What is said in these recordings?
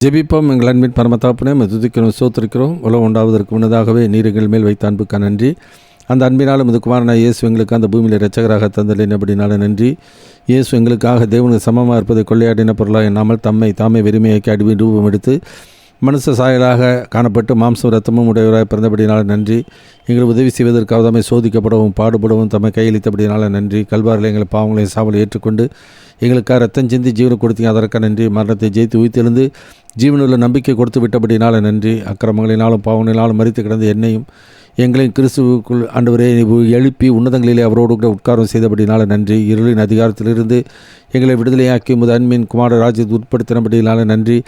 ஜெபிப்போம். எங்கள் அன்பின் பரமத்தாப்பனே துதிக்கிறோம், சோத்திருக்கிறோம். உலகம் உண்டாவதற்கு முன்னதாகவே நீர் எங்கள் மேல் வைத்த அன்புக்கு நன்றி. அந்த அன்பினால் முது குமாரனாக இயேசு எங்களுக்கு அந்த பூமியில் இரட்சகராக தந்தலினபடினால நன்றி. இயேசு எங்களுக்காக தேவனுக்கு சமமாக இருப்பதை கொள்ளையாடின பொருளாக எண்ணாமல் தாமே வெறுமையாக்கி அடிமை ரூபம் எடுத்து மனுஷ சாயலாக காணப்பட்டு மாம்சம் ரத்தமும் உடையவராக பிறந்தபடினால நன்றி. எங்களுக்கு உதவி செய்வதற்காக தம்மை சோதிக்கப்படவும் பாடுபடவும் தம்மை கையளித்தபடினால நன்றி. கல்வாரில் எங்கள் பாவங்களையும் சாவலை ஏற்றுக்கொண்டு எங்களுக்காக ரத்தம் சிந்தி ஜீவனை கொடுத்தீங்க, அதற்காக நன்றி. மரணத்தை ஜெயித்து உயிர்த்தெழுந்து ஜீவனுள்ள நம்பிக்கை கொடுத்து விட்டபடினால நன்றி. அக்கிரமங்களினாலும் பாவங்களினாலும் மரித்து கிடந்த என்னையும் எங்களையும் கிறிஸ்துவுக்குள் ஆண்டவரே எழுப்பி உன்னதங்களிலே அவரோடு கூட உட்காரம் செய்தபடினால நன்றி. இருளின் அதிகாரத்திலிருந்து எங்களை விடுதலையாக்கி முது அன்பின் குமார ராஜ்யத்தை உட்படுத்தினபடினால நன்றி.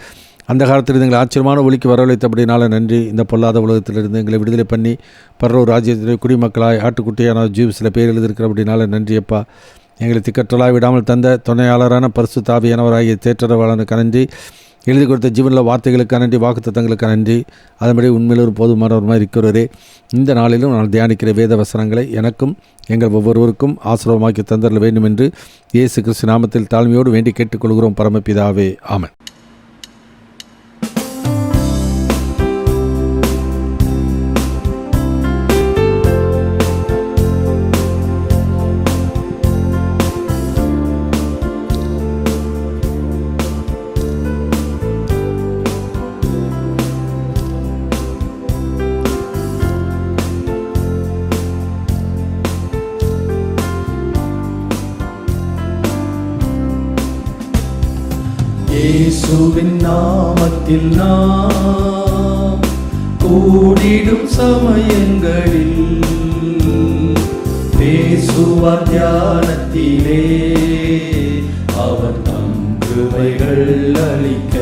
அந்த காலத்திலிருந்து எங்களை ஆச்சரியமான ஒளிக்கு வரவழைத்தபடினால நன்றி. இந்த பொல்லாத உலகத்திலிருந்து எங்களை விடுதலை பண்ணி பரலோக ராஜ்யத்திலே குடிமக்களாய் ஆட்டுக்குட்டியான ஜீவ்ஸில் பேர் எழுதியிருக்கிறபடினால நன்றி. அப்பா, எங்களை திக்கற்றலாய் விடாமல் தந்த துணையாளரான பரிசுத்த ஆவியானவராகிய தேற்றரவாளனுக்கு நன்றி. எழுதி கொடுத்த ஜீவனில் வார்த்தைகளுக்கு நன்றி, வாக்குத்தத்தங்களுக்கு நன்றி. அதன்படி உண்மையில் ஒரு போதுமானவருமாய் இருக்கிறவரே, இந்த நாளிலும் நான் தியானிக்கிற வேத வசனங்களை எனக்கும் எங்கள் ஒவ்வொருவருக்கும் ஆசீர்வாதமாக்கி தந்தரல வேண்டும் என்று இயேசு கிறிஸ்து நாமத்தில் தாழ்மையோடு வேண்டி கேட்டுக்கொள்கிறோம் பரமபிதாவே, ஆமென். இயேசுவின் நாமத்தில் நாம் கூடிடும் சமயங்களில் பேசுவார் தியானத்திலே அவர் தம் கிருபைகள் அளிக்க.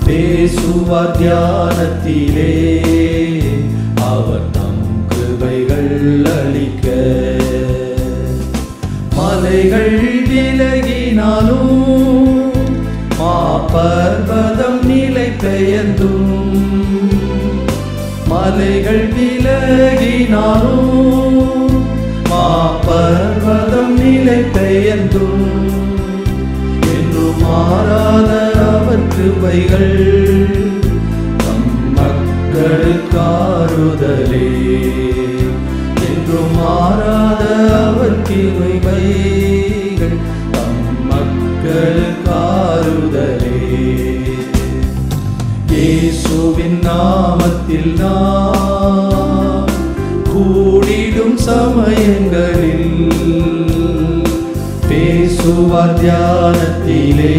பேசுவார் தியானத்திலே அவர் தம் கிருபைகள் அளிக்க. மலைகள் விலகினாலும் மாபர்வதம் நிலை பெயர்ந்தும், மலைகள் விலகினாலும் மாபர்வதம் நிலை பெயர்ந்தும், என்றும் மாறாத அவர் கிருபைகள் தம் மக்களுக்கு ஆறுதலே. என்றும் மாறாத அவர் கிருபைகள் தம் மக்களுக்கு ஆறுதலே. இயேசுவின் நாமத்தில் நாம் கூடிடும் சமயங்களில் பேசுவார் தியானத்திலே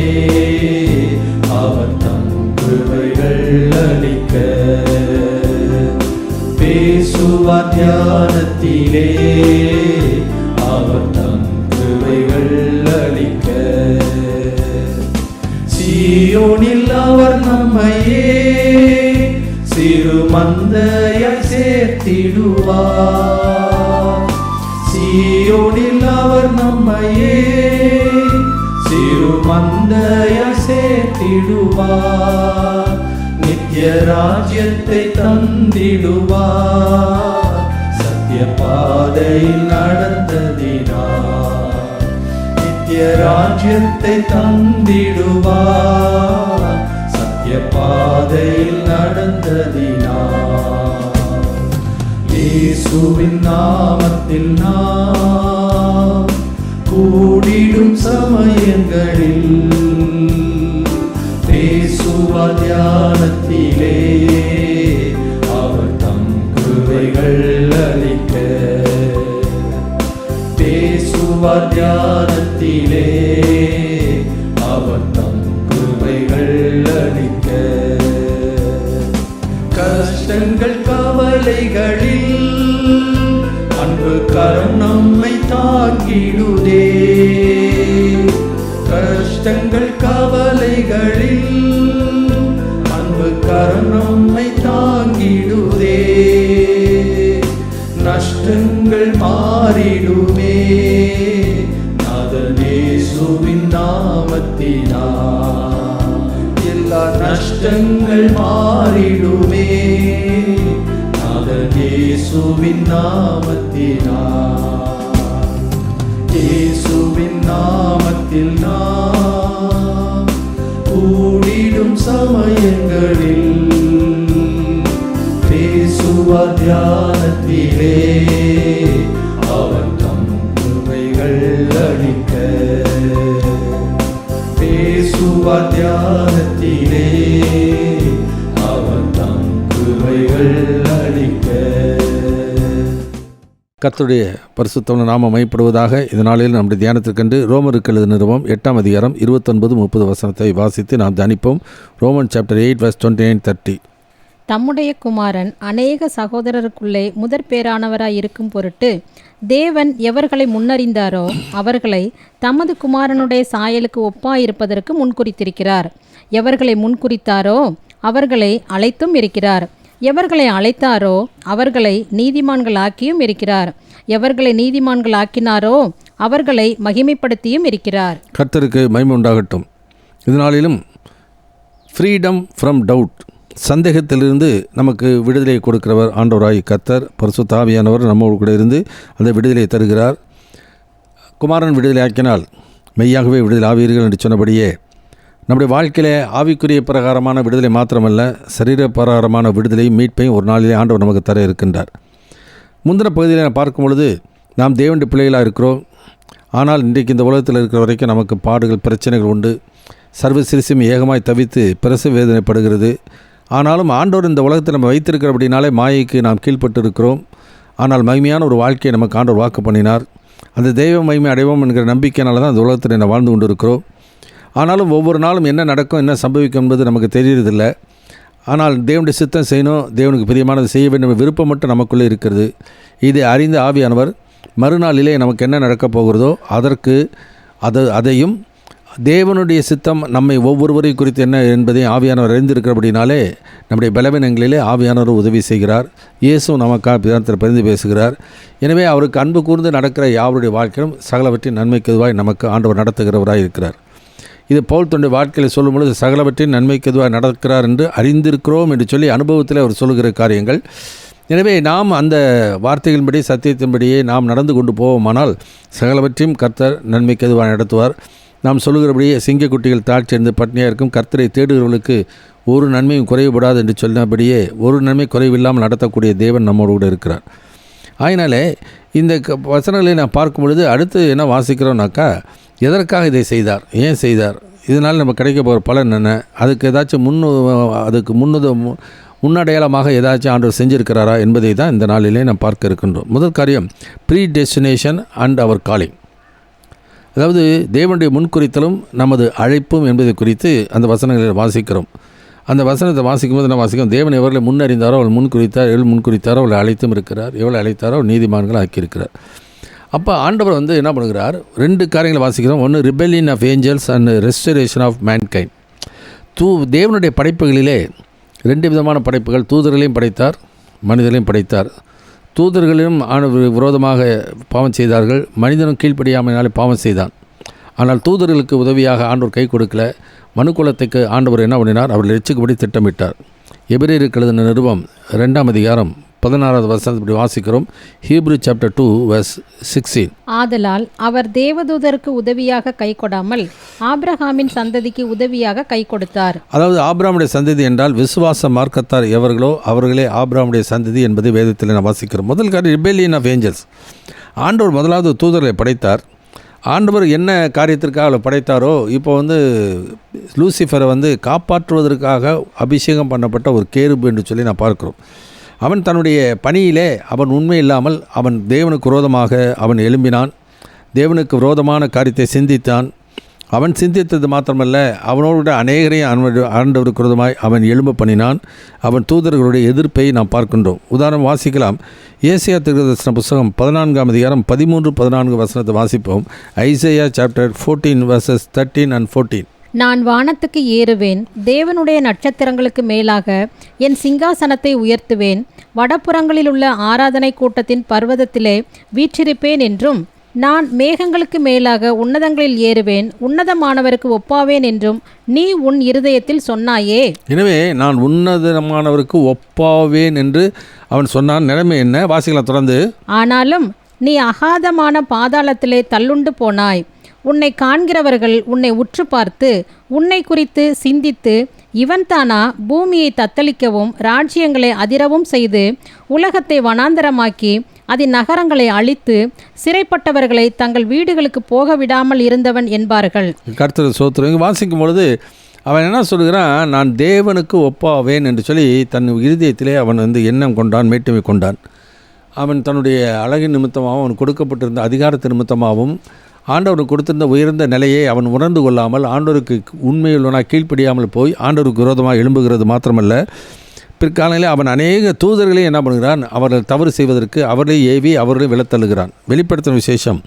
அவர் தம் கிருபைகள் அளிக்க. பேசுவார் தியானத்திலே அவர் தம் கிருபைகள் அளிக்க. சீயோனில் அவர் நம்மையே சிறு மந்தையாய் சேர்த்திடுவார். சீயோனில் அவர் நம்மையே சிறு மந்தையாய் சேர்த்திடுவார். நித்திய ராஜ்யத்தை தந்திடுவார். சத்திய பாதையில் நடந்ததினார் நித்திய ராஜ்யத்தை தந்திடுவார். சத்திய பாதையில் நடந்ததினார். இயேசுவின் நாமத்தில் நாம் கூடிடும் சமயங்களில் பேசுவார் தியானத்திலே அவர் தம் கிருபைகள் அளிக்க. பேசுவார் தியானத்திலே அவர் தம் கிருபைகள் அளிக்க. கஷ்டங்கள் கவலைகளில் அன்பு கரம் நம்மை தாங்கிடுதே. கஷ்டங்கள் கவலைகளில் அன்பு கரம் நம்மை தாங்கிடுதே. நஷ்டங்கள் மாறிடுமே நாதன் இயேசுவின் நாமத்தினால். எல்லா நஷ்டங்கள் மாறிடுமே நாதன் இயேசுவின் நாமத்தினால். இயேசுவின் நாமத்தில் நாம் தியானத்திலே அவர் தம் கிருபைகள் அளிக்க, பேசுவார் தியானத்திலே அவர் தம் கிருபைகள் அளிக்க. கர்த்தருடைய பரிசுத்தமான நாமம் மையப்படுவதாக. இந்த நாளில் நம்முடைய தியானத்திற்கென்று ரோமருக்கு எழுதின நிருபம் 8ஆம் அதிகாரம் 29-30 வசனத்தை வாசித்து நாம் தியானிப்போம். Roman chapter 8 verse 29-30. தம்முடைய குமாரன் அநேக சகோதரருக்குள்ளே முதற் பேரானவராய் இருக்கும் பொருட்டு தேவன் எவர்களை முன்னறிந்தாரோ அவர்களை தமது குமாரனுடைய சாயலுக்கு ஒப்பாயிருப்பதற்கு முன்குறித்திருக்கிறார். எவர்களை முன்குறித்தாரோ அவர்களை அழைத்தும் இருக்கிறார். எவர்களை அழைத்தாரோ அவர்களை நீதிமான்களாக்கியும் இருக்கிறார். எவர்களை நீதிமான்களாக்கினாரோ அவர்களை மகிமைப்படுத்தியும் இருக்கிறார். கர்த்தருக்கு மகிமை உண்டாகட்டும். இதனாலும் ஃப்ரீடம் ஃப்ரம் டவுட், சந்தேகத்திலிருந்து நமக்கு விடுதலை கொடுக்கிறவர் ஆண்டவராய் கர்த்தர். பரிசுத்த ஆவியானவர் நம்மோடு கூட இருந்து அந்த விடுதலையை தருகிறார். குமாரன் விடுதலை ஆக்கினால் மெய்யாகவே விடுதலை ஆவீர்கள் என்று சொன்னபடியே நம்முடைய வாழ்க்கையிலே ஆவிக்குரிய பிரகாரமான விடுதலை மாத்திரமல்ல, சரீர பிரகாரமான விடுதலையும் மீட்பையும் ஒரு நாளிலே ஆண்டவர் நமக்கு தர இருக்கின்றார். முந்தின பகுதியில் நான் பார்க்கும் பொழுது நாம் தேவனுடைய பிள்ளைகளாக இருக்கிறோம். ஆனால் இன்றைக்கு இந்த உலகத்தில் இருக்கிற வரைக்கும் நமக்கு பாடுகள், பிரச்சனைகள் உண்டு. சர்வ சிறுசும் ஏகமாய் தவித்து பிரசவ வேதனைப்படுகிறது. ஆனாலும் ஆண்டவர் இந்த உலகத்தில் நம்ம வைத்திருக்கிறபடினாலே மாயைக்கு நாம் கீழ்ப்பட்டு இருக்கிறோம். ஆனால் மகிமையான ஒரு வாழ்க்கையை நமக்கு ஆண்டவர் வாக்கு பண்ணினார். அந்த தெய்வ மகிமை அடைவோம் என்கிற நம்பிக்கையினால தான் அந்த உலகத்தில் நான் வாழ்ந்து கொண்டு இருக்கிறோம். ஆனாலும் ஒவ்வொரு நாளும் என்ன நடக்கும், என்ன சம்பவிக்கும் என்பது நமக்கு தெரியறதில்லை. ஆனால் தேவனுடைய சித்தம் செய்யணும், தேவனுக்கு பிரியமானது செய்ய வேண்டும் விருப்பம் மட்டும் நமக்குள்ளே இருக்கிறது. இதை அறிந்த ஆவியானவர் மறுநாளிலே நமக்கு என்ன நடக்கப் போகிறதோ அதையும் தேவனுடைய சித்தம் நம்மை ஒவ்வொருவரை குறித்து என்ன என்பதையும் ஆவியானவர் அறிந்திருக்கிறபடினாலே நம்முடைய பலவீனங்களிலே ஆவியானவர் உதவி செய்கிறார். இயேசு நமக்காக பிதானத்தில் பரிந்து பேசுகிறார். எனவே அவருக்கு அன்பு கூர்ந்து நடக்கிற யாவருடைய வாழ்க்கையிலும் சகலவற்றின் நன்மைக்கு எதுவாய் நமக்கு ஆண்டவர் நடத்துகிறவராக இருக்கிறார். இது பவுல் தன்னுடைய வாழ்க்கையில் சொல்லும் பொழுது சகலவற்றின் நன்மைக்கு எதுவாக நடக்கிறார் என்று அறிந்திருக்கிறோம் என்று சொல்லி அனுபவத்தில் அவர் சொல்லுகிற காரியங்கள். எனவே நாம் அந்த வார்த்தைகளின்படி சத்தியத்தின்படியே நாம் நடந்து கொண்டு போவோமானால் சகலவற்றையும் கர்த்தர் நன்மைக்கு எதுவாக நடத்துவார். நாம் சொல்லுகிறபடியே சிங்கக்குட்டிகள் தாழ்ச்சியடைந்து பட்னியாக இருக்கும், கர்த்தரை தேடுகிறவர்களுக்கு ஒரு நன்மையும் குறைவுபடாது என்று சொன்னபடியே ஒரு நன்மை குறைவில்லாமல் நடத்தக்கூடிய தேவன் நம்மோடு கூட இருக்கிறார். அதனாலே இந்த வசனங்களை நான் பார்க்கும் பொழுது அடுத்து என்ன வாசிக்கிறோம்னாக்கா, எதற்காக இதை செய்தார், ஏன் செய்தார், இதனால் நம்ம கிடைக்க போகிற பலன் என்ன, அதுக்கு ஏதாச்சும் முன்னடையாளமாக ஏதாச்சும் ஆண்டவர் செஞ்சுருக்கிறாரா என்பதை தான் இந்த நாளிலே நாம் பார்க்க இருக்கின்றோம். முதல் காரியம் predestination and our calling. அதாவது தேவனுடைய முன்குறித்தலும் நமது அழைப்பும் என்பதை குறித்து அந்த வசனங்களை வாசிக்கிறோம். அந்த வசனத்தை வாசிக்கும்போது நான் வாசிக்கிறோம், தேவன் எவர்களை முன்னறிந்தாரோ அவள் முன்குறித்தார், எவள் முன்குறித்தாரோ அவளை அழைத்தும் இருக்கிறார், எவளை அழைத்தாரோ அவள் நீதிமான்கள் ஆக்கியிருக்கிறார். அப்போ ஆண்டவர் என்ன பண்ணுகிறார், 2 காரியங்களை வாசிக்கிறோம். ஒன்று rebellion of angels and restoration of mankind. தேவனுடைய படைப்புகளிலே 2 விதமான படைப்புகள், தூதர்களையும் படைத்தார், மனிதர்களையும் படைத்தார். தூதர்களிலும் விரோதமாக பாவம் செய்தார்கள், மனிதனும் கீழ்ப்படியாமையினாலே பாவம் செய்தான். ஆனால் தூதர்களுக்கு உதவியாக ஆண்டவர் கை கொடுக்கல. மனுக்குலத்துக்கு ஆண்டவர் என்ன பண்ணினார், அவர்கள் ரட்சிக்கும்படி திட்டமிட்டார். எபிரேயருக்கு எழுதின நிருபம் 2ஆம் அதிகாரம் 16வது வசனத்தை வாசிக்கிறோம். Hebrew chapter 2 verse 16. ஆதலால் அவர் தேவதூதருக்கு உதவியாக கை கொடாமல் ஆபிரகாமின் சந்ததிக்கு உதவியாக கை கொடுத்தார். அதாவது ஆபிரகாமுடைய சந்ததி என்றால் விசுவாச மார்க்கத்தார் எவர்களோ அவர்களே ஆபிரகாமுடைய சந்ததி என்பதை வேதத்தில் நான் வாசிக்கிறோம். முதல் காரியம் ரிபெல்லியன் ஆஃப் ஏஞ்சல்ஸ். ஆண்டவர் முதலாவது தூதர்களை படைத்தார். ஆண்டவர் என்ன காரியத்திற்காக அவளை படைத்தாரோ, இப்போ லூசிஃபரை காப்பாற்றுவதற்காக அபிஷேகம் பண்ணப்பட்ட ஒரு கேருபு என்று சொல்லி நான் பார்க்கிறோம். அவன் தன்னுடைய பணியிலே அவன் உண்மை இல்லாமல் அவன் தேவனுக்கு விரோதமாக அவன் எழும்பினான். தேவனுக்கு விரோதமான காரியத்தை சிந்தித்தான். அவன் சிந்தித்தது மாத்திரமல்ல, அவனோடு அநேகரையும் ஆண்டவருக்கு விரோதமாய் அவன் எழும்ப பண்ணினான். அவன் தூதர்களுடைய எதிர்ப்பை நாம் பார்க்கின்றோம். உதாரணம் வாசிக்கலாம். ஏசாயா தீர்க்கதரிசன புத்தகம் 14ஆம் அதிகாரம் 13-14 வசனத்தை வாசிப்போம். Isaiah chapter 14 verses 13 and 14. நான் வானத்துக்கு ஏறுவேன், தேவனுடைய நட்சத்திரங்களுக்கு மேலாக என் சிங்காசனத்தை உயர்த்துவேன், வடபுறங்களில் உள்ள ஆராதனை கூட்டத்தின் பர்வதத்திலே வீற்றிருப்பேன் என்றும், நான் மேகங்களுக்கு மேலாக உன்னதங்களில் ஏறுவேன், உன்னதமானவருக்கு ஒப்பாவேன் என்றும் நீ உன் இருதயத்தில் சொன்னாயே. எனவே நான் உன்னதமானவருக்கு ஒப்பாவேன் என்று அவன் சொன்னான். நிலைமை என்ன? வாசிக்கலாம் தொடர்ந்து. ஆனாலும் நீ அகாதமான பாதாளத்திலே தள்ளுண்டு போனாய். உன்னை காண்கிறவர்கள் உன்னை உற்று பார்த்து உன்னை குறித்து சிந்தித்து இவன்தானா பூமியை தத்தளிக்கவும் ராஜ்யங்களை அதிரவும் செய்து உலகத்தை வனாந்தரமாக்கி அதன் நகரங்களை அழித்து சிறைப்பட்டவர்களை தங்கள் வீடுகளுக்கு போக விடாமல் இருந்தவன் என்பார்கள். கர்த்தர் சோத்திரம் வாசிக்கும் பொழுது அவன் என்ன சொல்கிறான், நான் தேவனுக்கு ஒப்பாவேன் என்று சொல்லி தன் இருதயத்திலே அவன் எண்ணம் கொண்டான், மேட்டுமை கொண்டான். அவன் தன்னுடைய அழகின் நிமித்தமாகவும் அவன் கொடுக்கப்பட்டிருந்த அதிகாரத்தின் நிமித்தமாகவும் ஆண்டவருக்கு கொடுத்திருந்த உயர்ந்த நிலையை அவன் உணர்ந்து கொள்ளாமல் ஆண்டவருக்கு உண்மையுள்ளவனாக கீழ்ப்படியாமல் போய் ஆண்டவருக்கு விரோதமாக எழும்புகிறது மாத்திரமல்ல, பிற்காலையில் அவன் அநேக தூதர்களை என்ன பண்ணுகிறான், அவர்கள் தவறு செய்வதற்கு அவர்களை ஏவி அவர்களை விலத்தள்ளுகிறான். வெளிப்படுத்தின விசேஷம்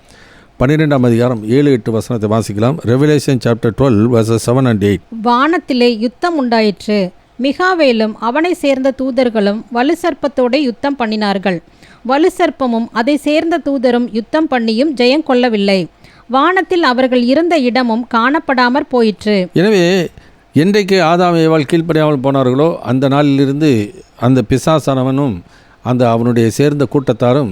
12ஆம் அதிகாரம் 7-8 வசனத்தை வாசிக்கலாம். Revelation chapter 12 verses 7 and 8. வானத்திலே யுத்தம் உண்டாயிற்று. மிகாவேலும் அவனை சேர்ந்த தூதர்களும் வலுசர்ப்பத்தோட யுத்தம் பண்ணினார்கள். வலுசர்ப்பமும் அதை சேர்ந்த தூதரும் யுத்தம் பண்ணியும் ஜெயம் கொள்ளவில்லை. வானத்தில் அவர்கள் இருந்த இடமும் காணப்படாமற் போயிற்று. எனவே என்றைக்கு ஆதாம் ஏவாள் கீழ்ப்படியாமல் போனார்களோ அந்த நாளிலிருந்து அந்த பிசாசானவனும் அந்த அவனுடைய சேர்ந்த கூட்டத்தாரும்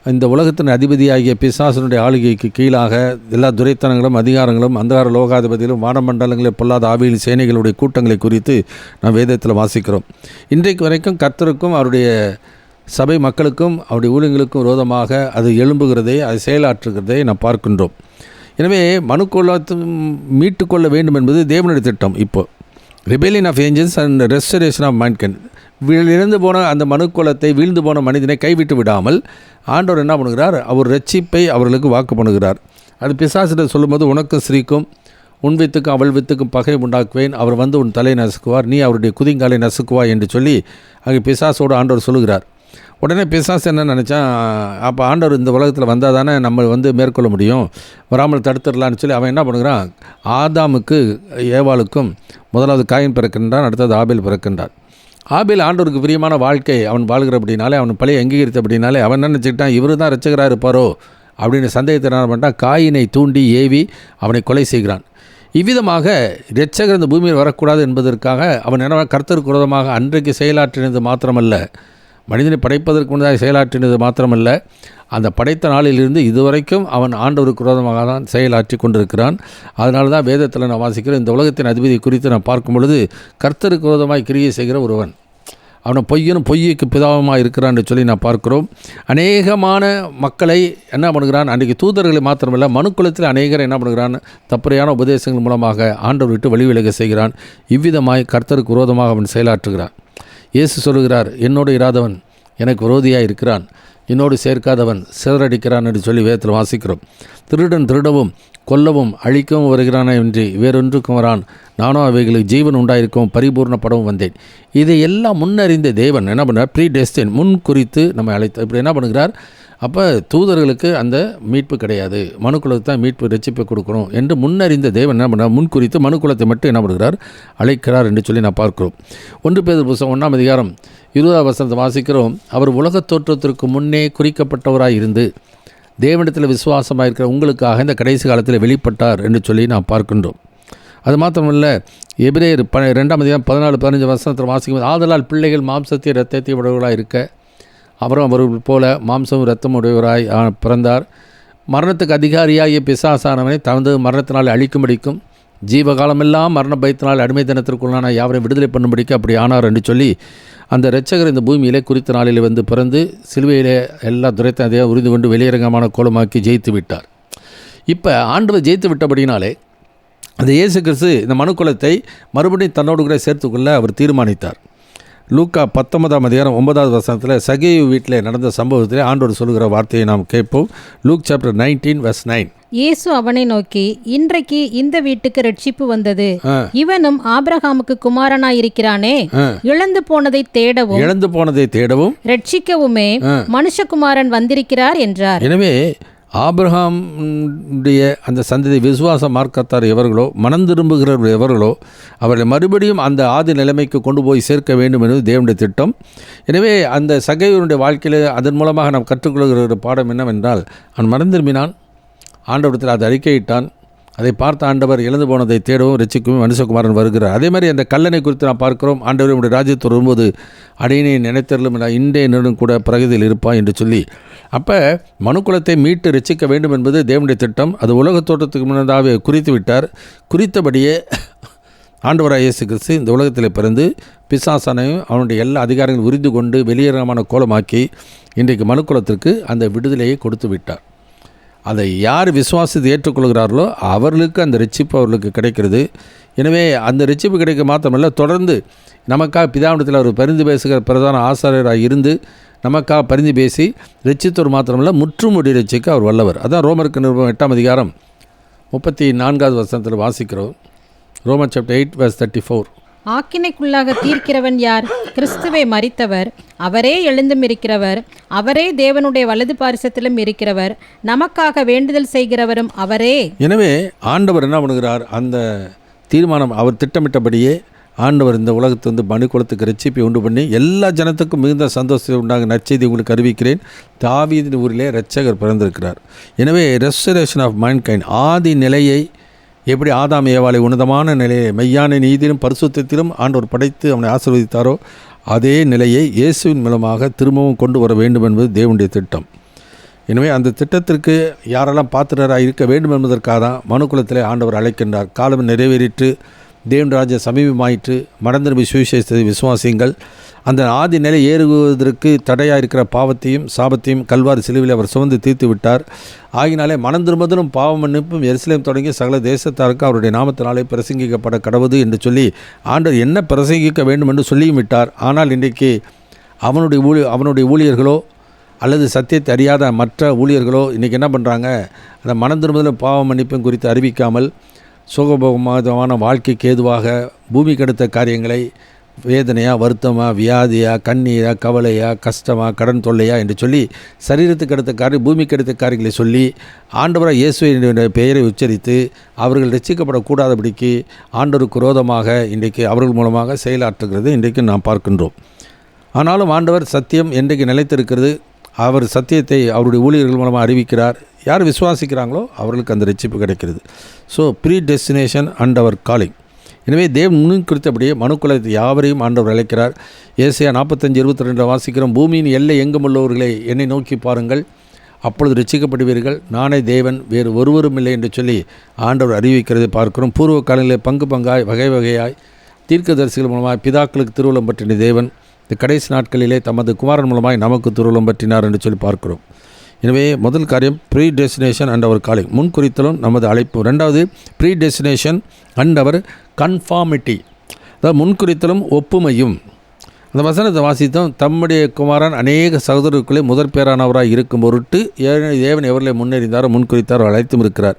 இந்த உலகத்தின் அதிபதியாகிய பிசாசனுடைய ஆளுகைக்கு கீழாக எல்லா துரைத்தனங்களும் அதிகாரங்களும் அந்தகார லோகாதிபதியிலும் வானமண்டலங்களில் பொல்லாத ஆவியில் சேனைகளுடைய கூட்டங்களை குறித்து நாம் வேதத்தில் வாசிக்கிறோம். இன்றைக்கு வரைக்கும் கர்த்தருக்கும் அவருடைய சபை மக்களுக்கும் அவருடைய ஊழியர்களுக்கும் விரோதமாக அது எழும்புகிறதை, அது செயலாற்றுகிறதை நாம் பார்க்கின்றோம். எனவே மனுக்குலத்தை மீட்டுக்கொள்ள வேண்டும் என்பது தேவனுடைய திட்டம். இப்போது rebellion of angels and restoration of mankind, இழந்து போன அந்த மனுக்குலத்தை வீழ்ந்து போன மனிதனை கைவிட்டு விடாமல் ஆண்டவர் என்ன பண்ணுகிறார், அவர் ரட்சிப்பை அவர்களுக்கு வாக்கு பண்ணுகிறார். அது பிசாசிட்ட சொல்லும்போது உனக்கும் ஸ்ரீக்கும் உன் வித்துக்கும் அவள் வித்துக்கும் பகை உண்டாக்குவேன், அவர் உன் தலை நசுக்குவார், நீ அவருடைய குதிங்காலை நசுக்குவாய் என்று சொல்லி அங்கே பிசாசோடு ஆண்டவர் சொல்லுகிறார். உடனே பிசாசு என்ன நினச்சான், அப்போ ஆண்டவர் இந்த உலகத்தில் வந்தால் தானே நம்ம மேற்கொள்ள முடியும், வராமல் தடுத்துடலான்னு சொல்லி அவன் என்ன பண்ணுகிறான், ஆதாமுக்கு ஏவாளுக்கும் முதலாவது காயின் பிறக்கின்றான், அடுத்தது ஆபேல் பிறக்கின்றான். ஆபேல் ஆண்டவருக்கு பிரியமான வாழ்க்கை அவன் வாழ்கிற அப்படின்னாலே, அவன் பழைய அங்கீகரித்த அப்படின்னாலே அவன் என்ன நினச்சிக்கிட்டான், இவர் தான் இரட்சகராக இருப்பாரோ அப்படின்னு சந்தேகத்தை என்ன பண்ணிட்டான், காயினை தூண்டி ஏவி அவனை கொலை செய்கிறான். இவ்விதமாக இரட்சகர் இந்த பூமியில் வரக்கூடாது என்பதற்காக அவன் என்ன கர்த்தருக்கு விரோதமாக அன்றைக்கு செயலாற்றினது மாத்திரமல்ல, மனிதனை படைப்பதற்கு முன்னதாக செயலாற்றினது மாத்திரமல்ல, அந்த படைத்த நாளிலிருந்து இதுவரைக்கும் அவன் ஆண்டவருக்கு விரோதமாக தான் செயலாற்றி கொண்டிருக்கிறான். அதனால தான் வேதத்தில் நான் வாசிக்கிறேன், இந்த உலகத்தின் அதிபதி குறித்து நான் பார்க்கும் பொழுது கர்த்தருக்கு விரோதமாய் கிரியை செய்கிற ஒருவன், அவனை பொய்யனும் பொய்யுக்கு பிதாவமாக இருக்கிறான் என்று சொல்லி நான் பார்க்கிறோம். அநேகமான மக்களை என்ன பண்ணுகிறான், அன்றைக்கு தூதர்களை மாத்திரமல்ல மனுக்குலத்தில் அநேகரை என்ன பண்ணுகிறான், தப்புறையான உபதேசங்கள் மூலமாக ஆண்டவர் விட்டு வழிவிலக செய்கிறான். இவ்விதமாய் கர்த்தருக்கு விரோதமாக அவன் செயலாற்றுகிறான். இயேசு சொல்லுகிறார், என்னோடு இராதவன் எனக்கு விரோதியாக இருக்கிறான், என்னோடு சேர்க்காதவன் சிதறடிக்கிறான் என்று சொல்லி வேதத்தில் வாசிக்கிறோம். திருடன் திருடவும் கொல்லவும் அழிக்கவும் வருகிறானே இன்றி வேறொன்றுக்கும் வரான், நானும் அவைகளுக்கு ஜீவன் உண்டாயிருக்கவும் பரிபூர்ணப்படவும் வந்தேன். இதையெல்லாம் முன்னறிந்த தேவன் என்ன பண்ணுறார், ப்ரீ டெஸ்டின் முன் குறித்து நம்மை அழைத்து இப்படி என்ன பண்ணுகிறார், அப்போ தூதர்களுக்கு அந்த மீட்பு கிடையாது, மனுக்குலத்தை தான் மீட்பு ரட்சிப்பை கொடுக்கணும் என்று முன்னறிந்த தேவன் என்ன பண்ணுறார், முன்குறித்து மனுக்குலத்தை மட்டும் என்ன பண்ணுகிறார், அழைக்கிறார் என்று சொல்லி நான் பார்க்கிறோம். 1 பேதுரு புத்தகம் 1ஆம் அதிகாரம் 20ஆம் வசனத்தை வாசிக்கிறோம். அவர் உலகத் தோற்றத்திற்கு முன்னே குறிக்கப்பட்டவராய் இருந்து தேவனிடத்தில் விசுவாசமாக இருக்கிற உங்களுக்காக இந்த கடைசி காலத்தில் வெளிப்பட்டார் என்று சொல்லி நாம் பார்க்கின்றோம். அது மாத்திரமல்ல, எபிரேயர் 2ஆம் அதிகாரம் 14-15 வசனத்தில் வாசிக்கும், ஆதலால் பிள்ளைகள் மாம்சத்தை இரத்தத்தை உடையவர்களாக இருக்க அவரும் அவர்கள் போல மாம்சம் இரத்தம் உடையவராய் பிறந்தார். மரணத்துக்கு அதிகாரியாகிய பிசாசானவனை தனது மரணத்தினால் அழிக்கும்படிக்கும் ஜீவகாலமெல்லாம் மரண பயத்தினால் அடிமை தினத்திற்குள்ளான யாவரையும் விடுதலை பண்ணும்படிக்கு அப்படி ஆனார் என்று சொல்லி அந்த இரட்சகர் இந்த பூமியிலே குறித்த நாளில் பிறந்து சிலுவையிலே எல்லா துரைத்தையும் உறுதி கொண்டு வெளியரங்கமான கோலமாக்கி ஜெயித்து விட்டார். இப்போ ஆண்டவர் ஜெயித்து விட்டபடினாலே அந்த இயேசு கிறிஸ்து இந்த மனுக்குலத்தை மறுபடியும் தன்னோடு கூட சேர்த்துக்கொள்ள அவர் தீர்மானித்தார். லூக்கா 19ஆம் அதிகாரம் 9வது வசனத்தில் சகேயு வீட்டில் நடந்த சம்பவத்தில் ஆண்டவர் சொல்லுகிற வார்த்தையை நாம் கேட்போம். Look chapter 19 verse 9. இயேசு அவனை நோக்கி, இன்றைக்கு இந்த வீட்டுக்கு ரட்சிப்பு வந்தது, இவனும் ஆபிரகாமுக்கு குமாரனாயிருக்கிறானே, இழந்து போனதை தேடவும் ரட்சிக்கவுமே மனுஷகுமாரன் வந்திருக்கிறார் என்றார். எனவே ஆபிரகாமுடைய அந்த சந்ததி விசுவாச மார்க்கத்தார் எவர்களோ, மனம் திரும்புகிறவர்கள் எவர்களோ, அவர்களை மறுபடியும் அந்த ஆதி நிலைமைக்கு கொண்டு போய் சேர்க்க வேண்டும் என்பது தேவனுடைய திட்டம். எனவே அந்த சகைவனுடைய வாழ்க்கையில் அதன் மூலமாக நாம் கற்றுக்கொள்கிற பாடம் என்னவென்றால், அவன் மனம் திரும்பினான், ஆண்டவரத்தில் அதை அறிக்கையிட்டான், அதை பார்த்த ஆண்டவர் இழந்து போனதை தேடவும் ரட்சிக்கவும் மனுஷகுமாரன் வருகிறார். அதே மாதிரி அந்த கல்லனை குறித்து நாம் பார்க்கிறோம், ஆண்டவர் நம்முடைய ராஜ்யத்தில் வரும்போது அடியினை நினைத்தருளும் இன்றைய நிறுவனம் கூட பிரகதியில் இருப்பான் என்று சொல்லி. அப்போ மனுக்குலத்தை மீட்டு ரட்சிக்க வேண்டும் என்பது தேவனுடைய திட்டம். அது உலகத் தோற்றத்துக்கு முன்னதாகவே குறித்து விட்டார். குறித்தபடியே ஆண்டவராக இயேசு கிறிஸ்து இந்த உலகத்தில் பிறந்து பிசாசானையும் அவனுடைய எல்லா அதிகாரங்களும் உரிந்து கொண்டு வெளியேறமான கோலமாக்கி இன்றைக்கு மனுக்குலத்திற்கு அந்த விடுதலையை கொடுத்து விட்டார். அதை யார் விசுவாசத்தை ஏற்றுக்கொள்கிறார்களோ அவர்களுக்கு அந்த ரட்சிப்பு அவர்களுக்கு கிடைக்கிறது. எனவே அந்த ரட்சிப்பு கிடைக்க மாத்திரமல்ல, தொடர்ந்து நமக்காக பிதாவிடத்தில் அவர் பரிந்து பேசுகிற பிரதான ஆசாரியராக இருந்து நமக்காக பரிந்து பேசி ரட்சித்தோர் மாத்திரமல்ல, முற்றுமுடி ரட்சிக்க அவர் வல்லவர். அதான் ரோமருக்கு நிருபம் 8ஆம் அதிகாரம் 34வது வசனத்தில் வாசிக்கிறோம். Roman chapter 8:34. ஆக்கினைக்குள்ளாக தீர்க்கிறவன் யார்? கிறிஸ்துவே மரித்தவர், அவரே எழுந்தும் இருக்கிறவர், அவரே தேவனுடைய வலது பாரிசத்திலும் இருக்கிறவர், நமக்காக வேண்டுதல் செய்கிறவரும் அவரே. எனவே ஆண்டவர் என்ன பண்ணுகிறார்? அந்த தீர்மானம் அவர் திட்டமிட்டபடியே ஆண்டவர் இந்த உலகத்தை மனுக்குலத்துக்கு ரட்சிப்பை உண்டு பண்ணி எல்லா ஜனத்துக்கும் மிகுந்த சந்தோஷத்தை உண்டாக நற்செய்தி உங்களுக்கு அறிவிக்கிறேன், தாவீதின் ஊரிலே இரட்சகர் பிறந்திருக்கிறார். எனவே ரெஸ்டரேஷன் ஆஃப் மேன்கைண்ட், ஆதி நிலையை எப்படி ஆதாம் ஏவாளை உன்னதமான நிலையை மெய்யான நீதியிலும் பரிசுத்தத்திலும் ஆண்டவர் படைத்து அவனை ஆசீர்வதித்தாரோ அதே நிலையை இயேசுவின் மூலமாக திரும்பவும் கொண்டு வர வேண்டும் என்பது தேவனுடைய திட்டம். எனவே அந்த திட்டத்திற்கு யாரெல்லாம் பாத்திரராக இருக்க வேண்டும் என்பதற்காக தான் மனுக்குலத்திலே ஆண்டவர் அழைக்கின்றார். காலம் நிறைவேறிற்று, தேவன் ராஜ்ய சமீபமாயிற்று, மடந்திரும்பி சுவிசேஷத்தை விசுவாசியுங்கள். அந்த ஆதி நிலை ஏறுவதற்கு தடையாக இருக்கிற பாவத்தையும் சாபத்தையும் கல்வாரி சிலுவையில் அவர் சுமந்து தீர்த்து விட்டார். ஆகினாலே மனம் திரும்புதலும் பாவ மன்னிப்பும் எருசலேம் தொடங்கி சகல தேசத்தாருக்கு அவருடைய நாமத்தினாலே பிரசங்கிக்கப்பட கடவுது என்று சொல்லி ஆண்டவர் என்ன பிரசங்கிக்க வேண்டும் என்று சொல்லியும் விட்டார். ஆனால் இன்றைக்கு அவனுடைய ஊழியர்களோ அல்லது சத்தியத்தை அறியாத மற்ற ஊழியர்களோ இன்றைக்கி என்ன பண்ணுறாங்க? அந்த மனம் திரும்புதலும் பாவ மன்னிப்பும் குறித்து அறிவிக்காமல் சுகபோகமான வாழ்க்கைக்கு ஏதுவாக பூமிக்கு அடுத்த காரியங்களை வேதனையா, வருத்தமா, வியாதியா, கண்ணீரா, கவலையா, கஷ்டமா, கடன் தொல்லையா என்று சொல்லி சரீரத்துக்கு அடுத்த காரியம், பூமிக்கு அடுத்த காரியங்களை சொல்லி ஆண்டவராக இயேசுவின் பெயரை உச்சரித்து அவர்கள் ரட்சிக்கப்படக்கூடாதபடிக்கு ஆண்டவருக்கு விரோதமாக இன்றைக்கு அவர்கள் மூலமாக செயலாற்றுகிறது இன்றைக்கு நாம் பார்க்கின்றோம். ஆனாலும் ஆண்டவர் சத்தியம் என்றைக்கு நிலைத்திருக்கிறது. அவர் சத்தியத்தை அவருடைய ஊழியர்கள் மூலமாக அறிவிக்கிறார். யார் விசுவாசிக்கிறாங்களோ அவர்களுக்கு அந்த ரட்சிப்பு கிடைக்கிறது. So predestination and our calling. எனவே தேவன் முன் குறித்தபடியே மனுக்குலத்தை யாவரையும் ஆண்டவர் அழைக்கிறார். ஏசாயா 45:22 வாசிக்கிறோம். பூமியின் எல்லை எங்கும் உள்ளவர்களை என்னை நோக்கி பாருங்கள், அப்பொழுது ரட்சிக்கப்படுவீர்கள், நானே தேவன், வேறு ஒருவரும் இல்லை என்று சொல்லி ஆண்டவர் அறிவிக்கிறதை பார்க்கிறோம். பூர்வ காலங்களில் பங்கு பங்காய் வகை வகையாய் தீர்க்கதரிசிகள் மூலமாக பிதாக்களுக்கு திருவுளம் பற்றின தேவன் இந்த கடைசி நாட்களிலே தமது குமாரன் மூலமாய் நமக்கு திருவுளம் பற்றினார் என்று சொல்லி பார்க்கிறோம். எனவே முதல் காரியம் predestination and our calling, முன்குறித்தலும் நமது அழைப்பு. ரெண்டாவது predestination and our conformity, அதாவது முன்குறித்தலும் ஒப்புமையும். அந்த வசனத்தை வாசித்தோம். தம்முடைய குமாரன் அநேக சகோதரர்களுக்குள்ளே முதற் பேரானவராக இருக்கும் பொருட்டு தேவன் எவர்களே முன்னேறிந்தாரோ முன்குறித்தாரோ அழைத்தும் இருக்கிறார்.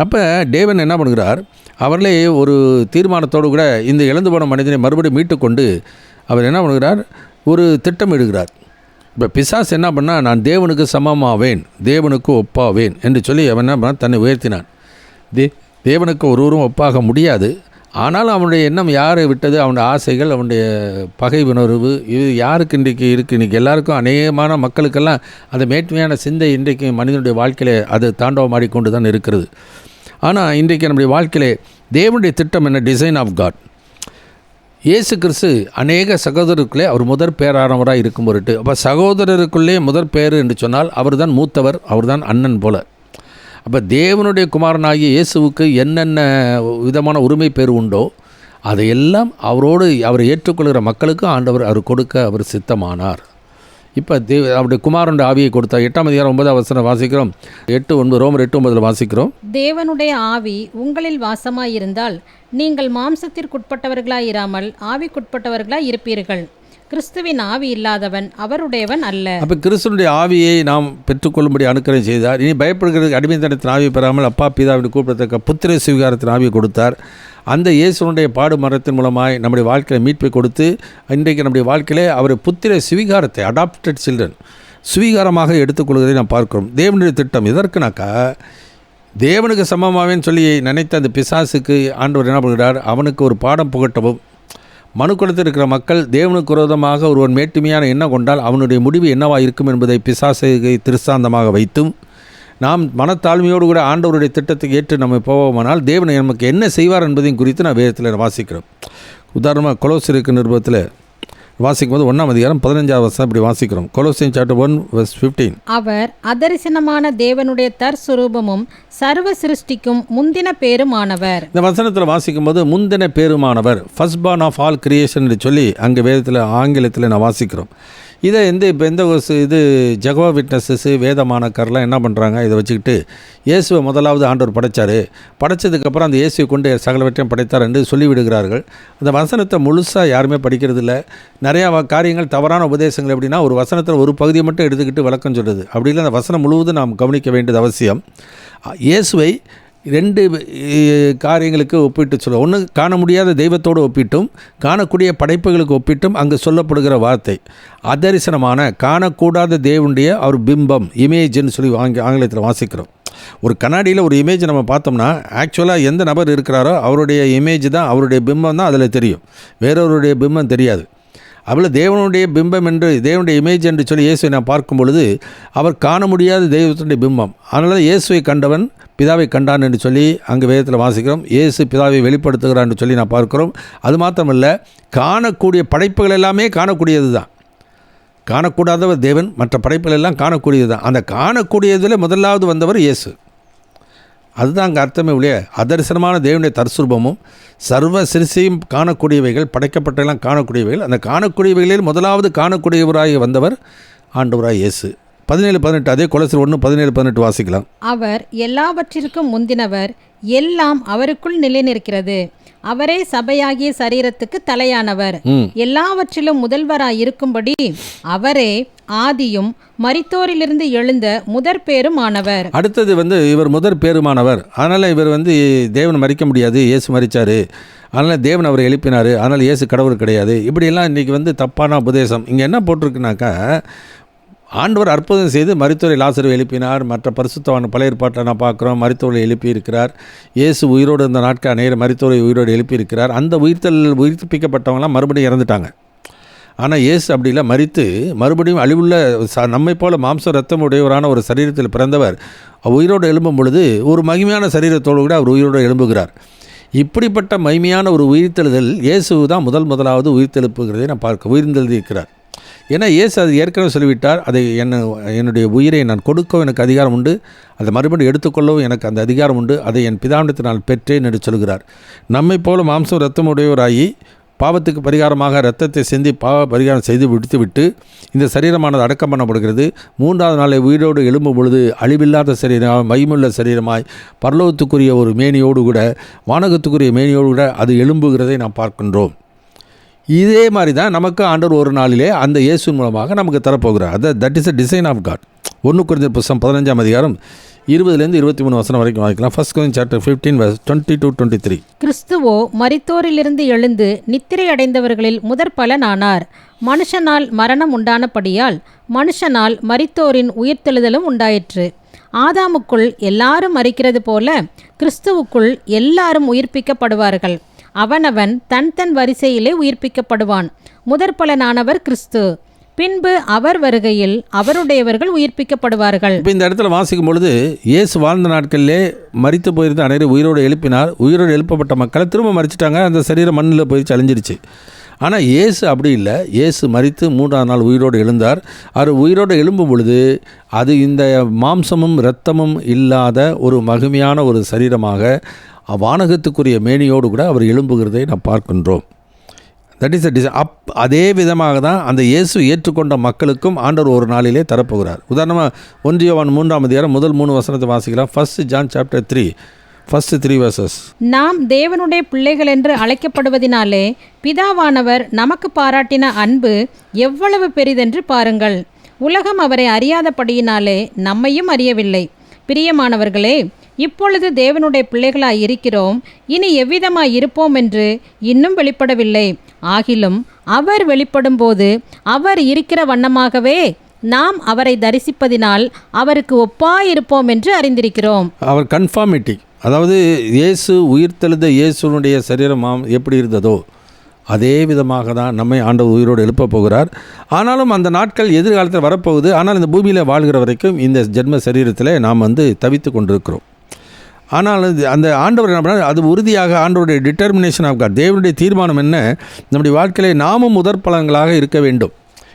அப்போ தேவன் என்ன பண்ணுகிறார்? அவர்களே ஒரு தீர்மானத்தோடு கூட இந்த இழந்து போன மனிதனை மறுபடியும் மீட்டுக்கொண்டு அவர் என்ன பண்ணுகிறார்? ஒரு திட்டமிடுகிறார். இப்போ பிசாசு என்ன பண்ணால், நான் தேவனுக்கு சமமாவேன், தேவனுக்கு ஒப்பாவேன் என்று சொல்லி அவன் என்ன பண்ணால் தன்னை உயர்த்தினான். தேவனுக்கு ஒருவரும் ஒப்பாக முடியாது. ஆனாலும் அவனுடைய எண்ணம் யாரை விட்டது? அவனுடைய ஆசைகள், அவனுடைய பகை உணர்வு, இது யாருக்கு இன்றைக்கு இருக்குது? இன்றைக்கி எல்லாருக்கும் அநேகமான மக்களுக்கெல்லாம் அந்த மேன்மையான சிந்தை இன்றைக்கு மனிதனுடைய வாழ்க்கையிலே அது தாண்டவமாடி கொண்டு தான் இருக்கிறது. ஆனால் இன்றைக்கு நம்முடைய வாழ்க்கையிலே தேவனுடைய திட்டம் என்ன? Design of God. Yesu Kristu அநேக சகோதரருக்குள்ளே அவர் முதற் பேரானவராக இருக்கும் பொருட்டு. அப்போ சகோதரருக்குள்ளே முதற் பேர் என்று சொன்னால் அவர் தான் மூத்தவர், அவர் தான் அண்ணன் போல. அப்போ தேவனுடைய குமாரனாகிய இயேசுவுக்கு என்னென்ன விதமான உரிமை பேர் உண்டோ அதையெல்லாம் அவரை ஏற்றுக்கொள்கிற மக்களுக்கு ஆண்டவர் அவர் கொடுக்க அவர் சித்தமானார். இப்போ அவருடைய குமாரனுடைய ஆவியை கொடுத்தார். 8ஆம் அதிகாரம் 9ஆம் வசனம் வாசிக்கிறோம். 8:9 ரோமர் 8:9 வாசிக்கிறோம். தேவனுடைய ஆவி உங்களில் வாசமாயிருந்தால் நீங்கள் மாம்சத்திற்குட்பட்டவர்களாயிராமல் ஆவிக்குட்பட்டவர்களாய் இருப்பீர்கள். கிறிஸ்துவின் ஆவி இல்லாதவன் அவருடையவன் அல்ல. அப்போ கிறிஸ்துவனுடைய ஆவியை நாம் பெற்றுக்கொள்ளும்படி அனுக்கிரகம் செய்தார். இனி பயப்படுகிறதுக்கு அடிமைத்தனத்தின் ஆவியை பெறாமல் அப்பா பிதாவின் கூப்பிடத்தக்க புத்திர சுவிகாரத்தின் ஆவியை கொடுத்தார். அந்த இயேசுனுடைய பாடு மரத்தின் மூலமாய் நம்முடைய வாழ்க்கையில் மீட்பை கொடுத்து இன்றைக்கு நம்முடைய வாழ்க்கையிலே அவர் புத்திர சுவிகாரத்தை, அடாப்டட் சில்ட்ரன், சுவிகாரமாக எடுத்துக்கொள்வதை நாம் பார்க்கிறோம். தேவனுடைய திட்டம் எதற்குனாக்கா, தேவனுக்கு சமமாவேன்னு சொல்லி நினைத்த அந்த பிசாசுக்கு ஆண்டவர் என்ன பண்ணுகிறார்? அவனுக்கு ஒரு பாடம் புகட்டவும், மனுக்குலத்தில் இருக்கிற மக்கள் தேவனுக்கு விரோதமாக ஒருவன் மேட்டுமையான எண்ணம் கொண்டால் அவனுடைய முடிவு என்னவாக இருக்கும் என்பதை பிசாசை திருஷ்டாந்தமாக வைத்தும் நாம் மனத்தாழ்மையோடு கூட ஆண்டவருடைய திட்டத்துக்கு ஏற்று நம்ம போவோமானால் தேவன் நமக்கு என்ன செய்வார் என்பதையும் குறித்து நான் வேதத்தில் வாசிக்கிறோம். உதாரணமாக கொலோசியருக்கு நிருபத்தில் வாசிக்கும் போது 1ஆம் அதிகாரம் 15ஆவது வசனம் இப்படி வாசிக்கிறோம். Colossian chapter 1:15. அவர் அதரிசனமான தேவனுடைய தற்சுரூபமும் சர்வ சிருஷ்டிக்கும் முந்தின பேருமானவர். இந்த வசனத்தில் வாசிக்கும் போது முந்தின பேருமானவர், first born of all creation சொல்லி அங்கே வேதத்தில் ஆங்கிலத்தில் நான் வாசிக்கிறோம். இதை இப்போ எந்த இது ஜெகோவா விட்னஸஸ் வேதமானக்காரெலாம் என்ன பண்ணுறாங்க, இதை வச்சுக்கிட்டு இயேசுவை முதலாவது ஆண்டவர் படைத்தார், படைத்ததுக்கப்புறம் அந்த இயேசுவை கொண்டு சகலவற்றையும் படைத்தார் என்று சொல்லிவிடுகிறார்கள். அந்த வசனத்தை முழுசாக யாருமே படிக்கிறது இல்லை. நிறையா காரியங்கள் தவறான உபதேசங்கள் எப்படின்னா, ஒரு வசனத்தில் ஒரு பகுதியை மட்டும் எடுத்துக்கிட்டு விளக்கம் சொல்லுது. அப்படி இல்லை, அந்த வசனம் முழுவதும் நாம் கவனிக்க வேண்டியது அவசியம். இயேசுவை 2 காரியங்களுக்கு ஒப்பிட்டு சொல்ல, ஒன்று காண முடியாத தெய்வத்தோடு ஒப்பிட்டும் காணக்கூடிய படைப்புகளுக்கு ஒப்பிட்டும் அங்கு சொல்லப்படுகிற வார்த்தை அதரிசனமான காணக்கூடாத தேவனுடைய ஒரு பிம்பம், இமேஜ்னு சொல்லி ஆங்கிலத்தில் வாசிக்கிறோம். ஒரு கண்ணாடியில் ஒரு இமேஜ் நம்ம பார்த்தோம்னா ஆக்சுவலாக எந்த நபர் இருக்கிறாரோ அவருடைய இமேஜ் தான், அவருடைய பிம்பம் தான் அதில் தெரியும், வேறொருடைய பிம்பம் தெரியாது. அவள் தேவனுடைய பிம்பம் என்று, தேவனுடைய இமேஜ் என்று சொல்லி இயேசுவை நான் பார்க்கும் பொழுது அவர் காண முடியாத தெய்வத்தினுடைய பிம்பம். அதனால இயேசுவை கண்டவன் பிதாவை கண்டான் என்று சொல்லி அங்கே வேதத்தில் வாசிக்கிறோம். இயேசு பிதாவை வெளிப்படுத்துகிறான் என்று சொல்லி நான் பார்க்கிறோம். அது மாத்திரமல்ல, காணக்கூடிய படைப்புகள் எல்லாமே காணக்கூடியது தான். காணக்கூடாதவர் தேவன், மற்ற படைப்புகள் எல்லாம் காணக்கூடியது தான். அந்த காணக்கூடியதில் முதலாவது வந்தவர் இயேசு. அதுதான் அங்கே அர்த்தமே ஒழிய, அதரிசனமான தேவனுடைய தற்சுரூபமும் சர்வ சிருஷ்டியும் காணக்கூடியவைகள், படைக்கப்பட்டெல்லாம் காணக்கூடியவைகள், அந்த காணக்கூடியவைகளில் முதலாவது காணக்கூடியவராக வந்தவர் ஆண்டவராக இயேசு. 17-18 அதே கொலோசியர் 1:17-18 வாசிக்கலாம். அவர் எல்லாவற்றிற்கும் முந்தினவர், எல்லாம் அவருக்குள் நிலைநிற்கிறது. அவரே சபையாகிய சரீரத்துக்கு தலையானவர். எல்லாவற்றிலும் முதல்வராய் இருக்கும்படி அவரே ஆதியும் மரித்தோரிலிருந்து எழுந்த முதற் பேருமானவர். அடுத்தது இவர் முதற் பேருமானவர். அதனால் இவர் தேவன் மரிக்க முடியாது, இயேசு மரித்தார், அதனால் தேவன் அவரை எழுப்பினார், அதனால் இயேசு கடவுள் கிடையாது. இப்படியெல்லாம் இன்றைக்கி தப்பான உபதேசம். இங்கே என்ன போட்டிருக்குனாக்கா, ஆண்டவர் அற்புதம் செய்து மரித்தோரை லாசரை எழுப்பினார். மற்ற பரிசுத்தவான பழைய ஏற்பாட்டில் நான் பார்க்குறோம், மரித்தோரை எழுப்பியிருக்கிறார். இயேசு உயிரோடு இருந்த நாட்கள் அநேக மரித்தோரை உயிரோடு எழுப்பியிருக்கிறார். அந்த உயிர்ப்பிக்கப்பட்டவங்களாம் மறுபடியும் இறந்துட்டாங்க. ஆனால் இயேசு அப்படி இல்லை, மரித்து மறுபடியும் அழிவுள்ள நம்மை போல மாம்ச ரத்தம் உடையவரான ஒரு சரீரத்தில் பிறந்தவர் உயிரோடு எழும்பும் பொழுது ஒரு மகிமையான சரீரத்தோடு கூட அவர் உயிரோடு எழும்புகிறார். இப்படிப்பட்ட மகிமையான ஒரு உயிர்த்தெழுதல் இயேசு தான் முதலாவது உயிர்த்தெழுப்புகிறதை நான் உயிர்த்தெழுதியிருக்கிறார். ஏன்னா இயேசு அது ஏற்கனவே சொல்லிவிட்டார், அதை என்னுடைய உயிரை நான் கொடுக்கவும் எனக்கு அதிகாரம் உண்டு, அதை மறுபடியும் எடுத்துக்கொள்ளவும் எனக்கு அந்த அதிகாரம் உண்டு, அதை என் பிதாவிடத்தில் நான் பெற்றேன் என்று சொல்கிறார். நம்மை போல மாம்சம் இரத்தம் உடையவராகி பாவத்துக்கு பரிகாரமாக இரத்தத்தை சிந்தி பாவ பரிகாரம் செய்து விடுத்துவிட்டு இந்த சரீரமானது அடக்கம் பண்ணப்படுகிறது. 3ஆவது நாளை உயிரோடு எழும்பும் பொழுது அழிவில்லாத சரீரமாய், மகிமுள்ள சரீரமாய், பரலோகத்துக்குரிய ஒரு மேனியோடு கூட, வானகத்துக்குரிய மேனியோடு கூட அது எழும்புகிறதை நாம் பார்க்கின்றோம். இதே மாதிரி தான் நமக்கு ஆண்டவர் ஒரு நாளிலே அந்த இயேசுவின் மூலமாக நமக்கு தரப்போகிறார். That is a design of God. 1 கொரிந்தியர் புத்தகம் 15ஆம் அதிகாரம் 20-23 வசனம் வரைக்கும் வாசிக்கலாம். 1 கொரிந்தியர் சாப்டர் 15:20-23. கிறிஸ்துவோ மரித்தோரிலிருந்து எழுந்து நித்திரை அடைந்தவர்களில் முதற் பலனானார். மனுஷனால் மரணம் உண்டானபடியால் மனுஷனால் மரித்தோரின் உயிர்த்தெழுதலும் உண்டாயிற்று. ஆதாமுக்குள் எல்லாரும் மரிக்கிறது போல கிறிஸ்துவுக்குள் எல்லாரும் உயிர்ப்பிக்கப்படுவார்கள். அவனவன் தன் வரிசையிலே உயிர்ப்பிக்கப்படுவான். முதற்பலனானவர் கிறிஸ்து, பின்பு அவர் வருகையில் அவருடையவர்கள் உயிர்ப்பிக்கப்படுவார்கள். இப்போ இந்த இடத்துல வாசிக்கும் பொழுது இயேசு வாழ்ந்த நாட்களிலே மரித்து போயிருந்த அனைவரும் உயிரோடு எழுப்பினார். உயிரோடு எழுப்பப்பட்ட மக்களை திரும்ப மரிச்சிட்டாங்க, அந்த சரீரம் மண்ணில் போய் அழிஞ்சிருச்சு. ஆனால் இயேசு அப்படி இல்லை. இயேசு மரித்து 3ஆம் நாள் உயிரோடு எழுந்தார். அவர் உயிரோடு எழும்பும் பொழுது அது இந்த மாம்சமும் இரத்தமும் இல்லாத ஒரு மகிமையான ஒரு சரீரமாக வானகத்துக்குரிய மேனியோடு கூட அவர் எழும்புகிறதை நாம் பார்க்கின்றோம். தட் இஸ் அதே விதமாக தான் அந்த இயேசு ஏற்றுக்கொண்ட மக்களுக்கும் ஆண்டவர் ஒரு நாளிலே தரப்போகிறார். உதாரணமாக 1 யோவான் 3ஆம் அதிகாரம் முதல் 3 வசனத்தை வாசிக்கலாம். 1 John chapter 3 first 3 verses. நாம் தேவனுடைய பிள்ளைகள் என்று அழைக்கப்படுவதினாலே பிதாவானவர் நமக்கு பாராட்டின அன்பு எவ்வளவு பெரிதென்று பாருங்கள். உலகம் அவரை அறியாதபடியினாலே நம்மையும் அறியவில்லை. பிரியமானவர்களே, இப்பொழுது தேவனுடைய பிள்ளைகளாய் இருக்கிறோம், இனி எவ்விதமாய் இருப்போம் என்று இன்னும் வெளிப்படவில்லை. ஆகிலும் அவர் வெளிப்படும் போது அவர் இருக்கிற வண்ணமாகவே நாம் அவரை தரிசிப்பதினால் அவருக்கு ஒப்பாயிருப்போம் என்று அறிந்திருக்கிறோம். அவர் கன்ஃபார்மிட்டி, அதாவது இயேசு உயிர்த்தெழுந்த இயேசுனுடைய சரீரம் எப்படி இருந்ததோ அதே விதமாக தான் நம்மை ஆண்டவர் உயிரோடு எழுப்ப போகிறார். ஆனாலும் அந்த நாட்கள் எதிர்காலத்தில் வரப்போகுது. ஆனால் இந்த பூமியில் வாழ்கிற வரைக்கும் இந்த ஜென்ம சரீரத்தில் நாம் தவித்து கொண்டிருக்கிறோம். ஆனால் அந்த ஆண்டவர் என்ன பண்ணார், அது உறுதியாக ஆண்டவருடைய டிட்டர்மினேஷன் ஆஃப் காட், தேவனுடைய தீர்மானம் என்ன, நம்முடைய வாழ்க்கையிலே நாமும் முதற் பலன்களாக இருக்க வேண்டும்.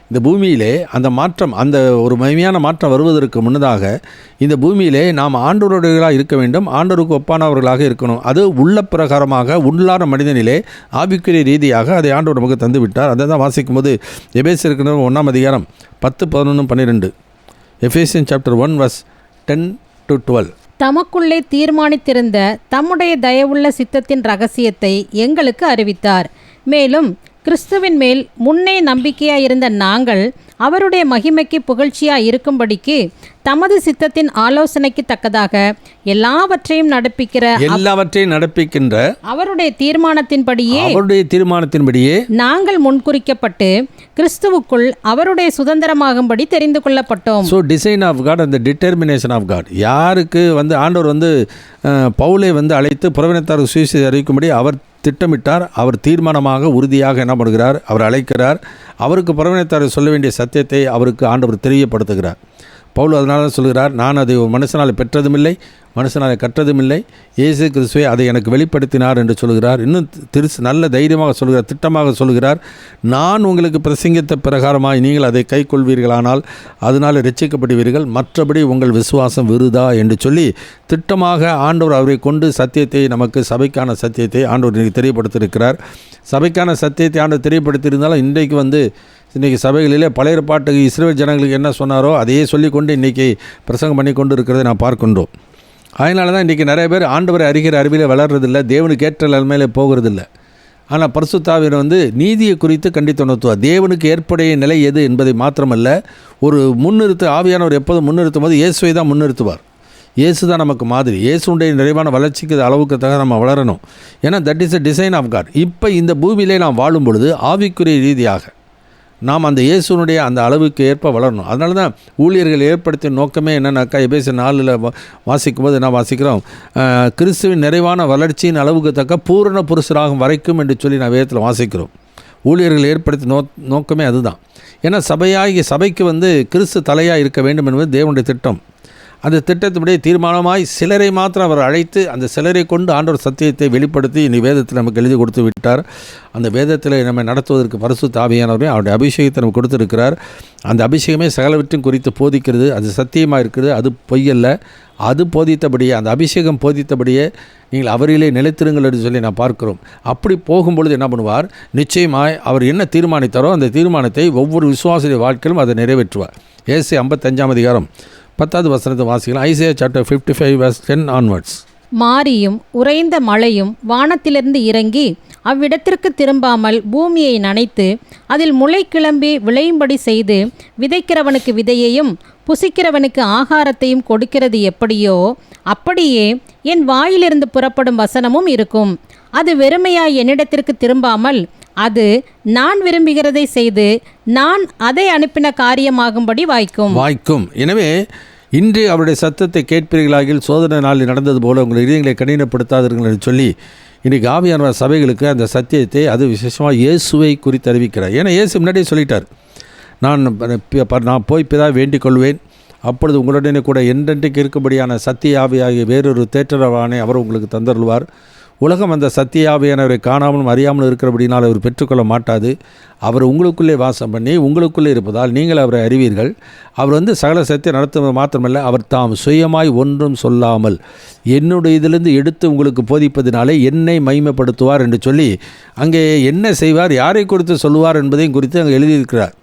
இந்த பூமியிலே அந்த மாற்றம், அந்த ஒரு மகிமையான மாற்றம் வருவதற்கு முன்னதாக இந்த பூமியிலே நாம் ஆண்டவருடையவர்களாக இருக்க வேண்டும், ஆண்டவருக்கு ஒப்பானவர்களாக இருக்கணும். அது உள்ள பிரகாரமாக உள்ளார மனிதனிலே ஆவிக்குரிய ரீதியாக அதை ஆண்டவர் நமக்கு தந்து விட்டார். அதை தான் வாசிக்கும் போது எபேசியர் 1 அதிகாரம் 10, 11, 12, எபேசியன் சாப்டர் 1 verse 10 to 12. தமக்குள்ளே தீர்மானித்திருந்த தம்முடைய தயவுள்ள சித்தத்தின் இரகசியத்தை எங்களுக்கு அறிவித்தார். மேலும் கிறிஸ்துவின் மேல் முன்னே நம்பிக்கையாயிருந்த நாங்கள் அவருடைய மகிமைக்கு புகழ்ச்சியாய் இருக்கும்படிக்கு தமது சித்தத்தின் ஆலோசனைக்கு தக்கதாக எல்லாவற்றையும் நடப்பிக்கின்ற அவருடைய தீர்மானத்தின்படியே நாங்கள் முன்குறிக்கப்பட்டு கிறிஸ்துவுக்குள் அவருடைய சுதந்திரமாகும்படி தெரிந்து கொள்ளப்பட்டோம். ஸோ டிசைன் ஆஃப் காட் அந்த டிட்டர்மினேஷன் ஆஃப் காட். யாருக்கு ஆண்டவர் பவுலை அழைத்து புறவினத்தாருக்கு சுவிசேஷத்தை அறிவிக்கும்படி அவர் திட்டமிட்டார். அவர் தீர்மானமாக உறுதியாக என்ன பண்ணுகிறார், அவர் அழைக்கிறார். அவருக்கு புறவினத்தார் சொல்ல வேண்டிய சத்தியத்தை அவருக்கு ஆண்டவர் தெரியப்படுத்துகிறார். பவுல் அதனால தான் சொல்கிறார், நான் அதை ஒரு மனுஷனால் பெற்றதுமில்லை, மனுஷனால் கற்றதுமில்லை, இயேசு கிறிஸ்துவை அதை எனக்கு வெளிப்படுத்தினார் என்று சொல்கிறார். இன்னும் நல்ல தைரியமாக சொல்கிறார், திட்டமாக சொல்கிறார், நான் உங்களுக்கு பிரசங்கித்த பிரகாரமாய் நீங்கள் அதை கை கொள்வீர்களானால் அதனால் ரட்சிக்கப்படுவீர்கள், மற்றபடி உங்கள் விசுவாசம் விருதா என்று சொல்லி திட்டமாக ஆண்டவர் அவரை கொண்டு சத்தியத்தை, நமக்கு சபைக்கான சத்தியத்தை ஆண்டவர் தெரியப்படுத்தியிருக்கிறார். சபைக்கான சத்தியத்தை ஆண்டவர் தெரியப்படுத்தியிருந்தாலும் இன்றைக்கி சபைகளிலே பழைய பாட்டுக்கு இஸ்ரவேல் ஜனங்களுக்கு என்ன சொன்னாரோ அதையே சொல்லிக்கொண்டு இன்றைக்கி பிரசங்கம் பண்ணி கொண்டு இருக்கிறதை நான் பார்க்கின்றோம். அதனால தான் இன்றைக்கி நிறைய பேர் ஆண்டவரை அறிகிற அறிவிலே வளர்றதில்லை, தேவனுக்கு ஏற்ற நிலைமையிலே போகிறதில்லை. ஆனால் பரிசுத்தாவியர் நீதியை குறித்து கண்டித்துணர்த்துவார். தேவனுக்கு ஏற்புடைய நிலை எது என்பதை மாத்திரமல்ல, ஒரு ஆவியானவர் எப்போதும் முன்னிறுத்தும் போது இயேசுவை தான் முன்னிறுத்துவார். இயேசு தான் நமக்கு மாதிரி. இயேசுடைய நிறைவான வளர்ச்சிக்கு அளவுக்கு தக நம்ம வளரணும். ஏன்னா that is the design of God. இப்போ இந்த பூமியிலே நாம் வாழும் பொழுது ஆவிக்குரிய ரீதியாக நாம் அந்த இயேசுனுடைய அந்த அளவுக்கு ஏற்ப வளரணும். அதனால தான் ஊழியர்கள் ஏற்படுத்திய நோக்கமே என்னென்னாக்கா, எபேசியர் 4 வாசிக்கும் போது என்ன வாசிக்கிறோம், கிறிஸ்துவின் நிறைவான வளர்ச்சியின் அளவுக்கு தக்க பூரண புருஷராகும் வரைக்கும் என்று சொல்லி நான் வேதத்தில் வாசிக்கிறோம். ஊழியர்கள் ஏற்படுத்திய நோக்கமே அதுதான். ஏன்னா சபைக்கு கிறிஸ்து தலையாக இருக்க வேண்டும் என்பது தேவனுடைய திட்டம். அந்த திட்டத்தினுடைய தீர்மானமாய் சிலரை மாத்திரம் அவர் அழைத்து அந்த சிலரை கொண்டு ஆண்டவர் சத்தியத்தை வெளிப்படுத்தி இந்த வேதத்தில் நமக்கு எழுதி கொடுத்து விட்டார். அந்த வேதத்தில் நம்ம நடத்துவதற்கு பரிசுத்த ஆவியானவரே அவருடைய அபிஷேகத்தை நமக்கு கொடுத்துருக்கிறார். அந்த அபிஷேகமே சகலவற்றையும் குறித்து போதிக்கிறது. அது சத்தியமாக இருக்கிறது, அது பொய்யல்ல. அது போதித்தபடியே, அந்த அபிஷேகம் போதித்தபடியே நீங்கள் அவரிலே நிலைத்திருங்கள் என்று சொல்லி நான் பார்க்கிறோம். அப்படி போகும்பொழுது என்ன பண்ணுவார், நிச்சயமாய் அவர் என்ன தீர்மானித்தாரோ அந்த தீர்மானத்தை ஒவ்வொரு விசுவாசிய வாழ்க்கையிலும் அதை நிறைவேற்றுவார். ஏசாயா 55 அதிகாரம் 10வது வசனத்தை வாசிக்கலாம். Isaiah chapter 55 verse 10 onwards. மாரியும் உறைந்த மழையும் வானத்திலிருந்து இறங்கி அவ்விடத்திற்கு திரும்பாமல் பூமியை நனைத்து அதில் முளை கிளம்பி விளையும்படி செய்து விதைக்கிறவனுக்கு விதையையும் புசிக்கிறவனுக்கு ஆகாரத்தையும் கொடுக்கிறது எப்படியோ அப்படியே என் வாயிலிருந்து புறப்படும் வசனமும் இருக்கும். அது வெறுமையாய் என்னிடத்திற்கு திரும்பாமல் அது நான் விரும்புகிறதை செய்து நான் அதை அனுப்பின காரியமாகும்படி வாய்க்கும். எனவே இன்று அவருடைய சத்தத்தை கேட்பீர்களாகில் சோதனை நாளில் நடந்தது போல உங்கள் இதயங்களை கடினப்படுத்தாதீர்கள் என்று சொல்லி இன்றைக்கு ஆவியானவர் சபைகளுக்கு அந்த சத்தியத்தை, அது விசேஷமாக இயேசுவை குறித்து அறிவிக்கிறார். ஏன்னா இயேசு முன்னாடியே சொல்லிட்டார், நான் போய் பிதாவை வேண்டிக் கொள்வேன், அப்பொழுது உங்களுடனே கூட என்றென்றைக்கு இருக்கும்படியான சத்திய ஆவியாகிய வேறொரு தேற்றரவானை அவர் உங்களுக்கு தந்தருள்வார். உலகம் அந்த சத்திய ஆவியானவரை காணாமலும் அறியாமலும் இருக்கிறபடினால் அவர் பெற்றுக்கொள்ள மாட்டாது. அவர் உங்களுக்குள்ளே வாசம் பண்ணி உங்களுக்குள்ளே இருப்பதால் நீங்கள் அவரை அறிவீர்கள். அவர் சகல சத்தியம் நடத்துவது மாத்திரமல்ல, அவர் தாம் சுயமாய் ஒன்றும் சொல்லாமல் என்னுடைய இதிலிருந்து எடுத்து உங்களுக்கு போதிப்பதினாலே என்னை மகிமைப்படுத்துவார் என்று சொல்லி அங்கே என்ன செய்வார், யாரை குறித்து சொல்லுவார் என்பதையும் குறித்து அங்கே எழுதியிருக்கிறார்.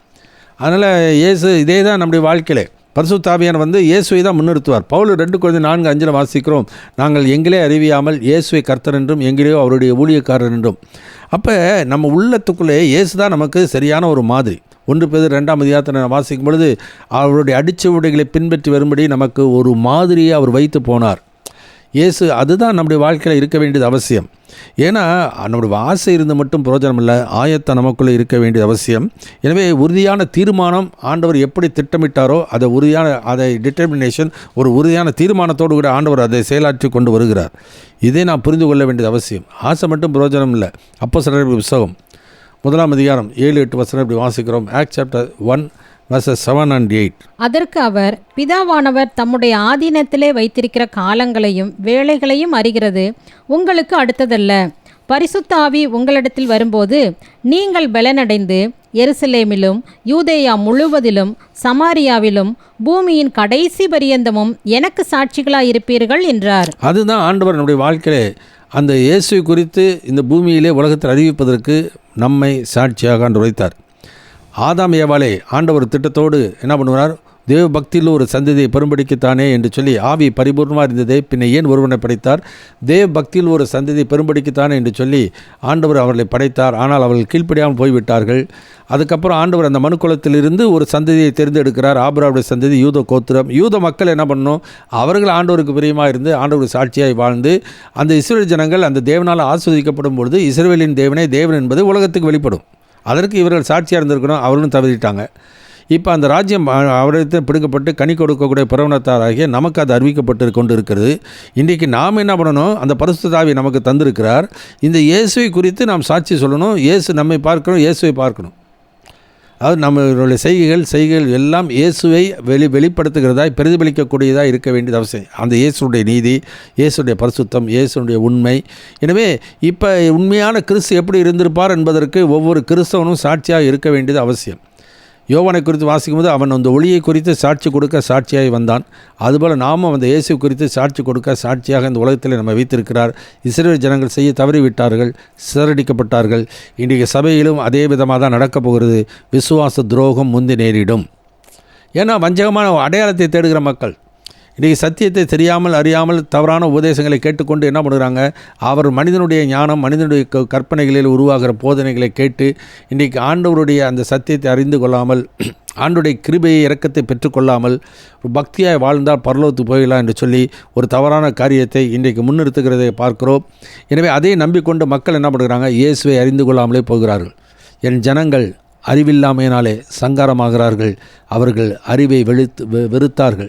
அதனால் இயேசு இதே தான் நம்முடைய வாழ்க்கையிலே பரிசுத்த ஆவியானவர் இயேசுவை தான் முன்னிறுத்துவார். பவுல் 2 Corinthians 4:5 வாசிக்கிறோம், நாங்கள் எங்களே அறிவியாமல் இயேசுவை கர்த்தர் என்றும் எங்களையோ அவருடைய ஊழியக்காரர் என்றும். அப்போ நம்ம உள்ளத்துக்குள்ளே இயேசு தான் நமக்கு சரியான ஒரு மாதிரி. 1 Peter 2 அதிகாரத்தை வாசிக்கும் பொழுது அவருடைய அடிச்சுவடுகளை பின்பற்றி வரும்படி நமக்கு ஒரு மாதிரியை அவர் வைத்து போனார். இயேசு அதுதான் நம்முடைய வாழ்க்கையில் இருக்க வேண்டியது அவசியம். ஏன்னா நம்முடைய ஆசை இருந்து மட்டும் பிரயோஜனம் இல்லை, ஆயத்தம் நமக்குள்ளே இருக்க வேண்டியது அவசியம். எனவே உறுதியான தீர்மானம் ஆண்டவர் எப்படி திட்டமிட்டாரோ அதை டிட்டர்மினேஷன், ஒரு உறுதியான தீர்மானத்தோடு கூட ஆண்டவர் அதை செயலாற்றி கொண்டு வருகிறார். இதை நான் புரிந்து கொள்ள வேண்டியது அவசியம். ஆசை மட்டும் பிரயோஜனம் இல்லை. அப்போஸ்தலர் புத்தகம் 1 அதிகாரம் 7-8 வசனம் இப்படி வாசிக்கிறோம். Act chapter 1 verses 7 and 8. அதற்கு அவர், பிதாவானவர் தம்முடைய ஆதீனத்திலே வைத்திருக்கிற காலங்களையும் வேளைகளையும் அறிகிறது உங்களுக்கு அடுத்ததல்ல. பரிசுத்த ஆவி உங்களிடத்தில் வரும்போது நீங்கள் பலனடைந்து எருசலேமிலும் யூதேயா முழுவதிலும் சமாரியாவிலும் பூமியின் கடைசி பரியந்தமும் எனக்கு சாட்சிகளாயிருப்பீர்கள் என்றார். அதுதான் ஆண்டவர் நம்முடைய வாழ்க்கையிலே அந்த இயேசுவை குறித்து இந்த பூமியிலே உலகத்தில் அறிவிப்பதற்கு நம்மை சாட்சியாக ஆண்டு வைத்தார். ஆதாம் ஏவாளே ஆண்டவர் திட்டத்தோடு என்ன பண்ணுவார்? தேவ பக்தியில் ஒரு சந்ததியை பெரும்படிக்குத்தானே என்று சொல்லி ஆவி பரிபூர்ணமாக இருந்ததே, பின்ன ஏன் ஒருவனை படைத்தார்? தேவ பக்தியில் ஒரு சந்ததியை பெரும்படிக்குத்தானே என்று சொல்லி ஆண்டவர் அவர்களை படைத்தார். ஆனால் அவர்கள் கீழ்ப்படியாமல் போய்விட்டார்கள். அதுக்கப்புறம் ஆண்டவர் அந்த மனுக்குலத்திலிருந்து ஒரு சந்ததியை தேர்ந்தெடுக்கிறார். ஆபிரகாமுடைய சந்ததி யூத கோத்திரம். யூத மக்கள் என்ன பண்ணணும்? அவர்கள் ஆண்டவருக்கு பிரியமாக இருந்து ஆண்டவர் சாட்சியாய் வாழ்ந்து அந்த இஸ்ரவேல் ஜனங்கள் அந்த தேவனால் ஆஸ்வதிக்கப்படும் பொழுது இஸ்ரவேலின் தேவனே தேவன் என்பது உலகத்துக்கு வெளிப்படும். அதற்கு இவர்கள் சாட்சியாக இருந்திருக்கணும். அவர்களும் தவறிட்டாங்க. இப்போ அந்த ராஜ்யம் அவரிடத்தில் பிடுங்கப்பட்டு கனி கொடுக்கக்கூடிய பிறவனத்தாராகிய நமக்கு அது அறிவிக்கப்பட்டு கொண்டு இருக்கிறது. இன்றைக்கு நாம் என்ன பண்ணணும்? அந்த பரிசுத்த ஆவியை நமக்கு தந்திருக்கிறார். இந்த இயேசுவை குறித்து நாம் சாட்சி சொல்லணும். இயேசு நம்மை பார்க்கணும், இயேசுவை பார்க்கணும். அதாவது நம்மளுடைய செய்கைகள் எல்லாம் இயேசுவை வெளிப்படுத்துகிறதாய் பிரதிபலிக்கக்கூடியதாக இருக்க வேண்டியது அவசியம். அந்த இயேசுடைய நீதி, இயேசுடைய பரிசுத்தம், இயேசுடைய உண்மை. எனவே இப்போ உண்மையான கிறிஸ்து எப்படி இருந்திருப்பார் என்பதற்கு ஒவ்வொரு கிறிஸ்தவனும் சாட்சியாக இருக்க வேண்டியது அவசியம். யோவானை குறித்து வாசிக்கும்போது அவன் அந்த ஒளியை குறித்து சாட்சி கொடுக்க சாட்சியாகி வந்தான். அதுபோல் நாமும் அந்த இயேசு குறித்து சாட்சி கொடுக்க சாட்சியாக இந்த உலகத்தில் நம்ம வைத்திருக்கிறார். இஸ்ரவேல் ஜனங்கள் செய்ய தவறிவிட்டார்கள், சிதறடிக்கப்பட்டார்கள். இன்றைக்கு சபையிலும் அதே விதமாக தான் நடக்கப் போகிறது. விசுவாச துரோகம் முந்தி நேரிடும். ஏன்னா வஞ்சகமான அடையாளத்தை தேடுகிற மக்கள் இன்றைக்கி சத்தியத்தை தெரியாமல் அறியாமல் தவறான உபதேசங்களை கேட்டுக்கொண்டு என்ன பண்ணுறாங்க? அவர் மனிதனுடைய ஞானம், மனிதனுடைய கற்பனைகளில் உருவாகிற போதனைகளை கேட்டு இன்றைக்கி ஆண்டவருடைய அந்த சத்தியத்தை அறிந்து கொள்ளாமல், ஆண்டவருடைய கிருபையை இரக்கத்தை பெற்றுக்கொள்ளாமல் பக்தியாய் வாழ்ந்தால் பரலோகத்துக்கு போயிடலாம் என்று சொல்லி ஒரு தவறான காரியத்தை இன்றைக்கு முன்னிறுத்துகிறதை பார்க்கிறோம். எனவே அதை நம்பிக்கொண்டு மக்கள் என்ன பண்ணுறாங்க? இயேசுவை அறிந்து கொள்ளாமலே போகிறார்கள். என் ஜனங்கள் அறிவில்லாமையினாலே சங்காரமாகிறார்கள். அவர்கள் அறிவை வெறுத்தார்கள்.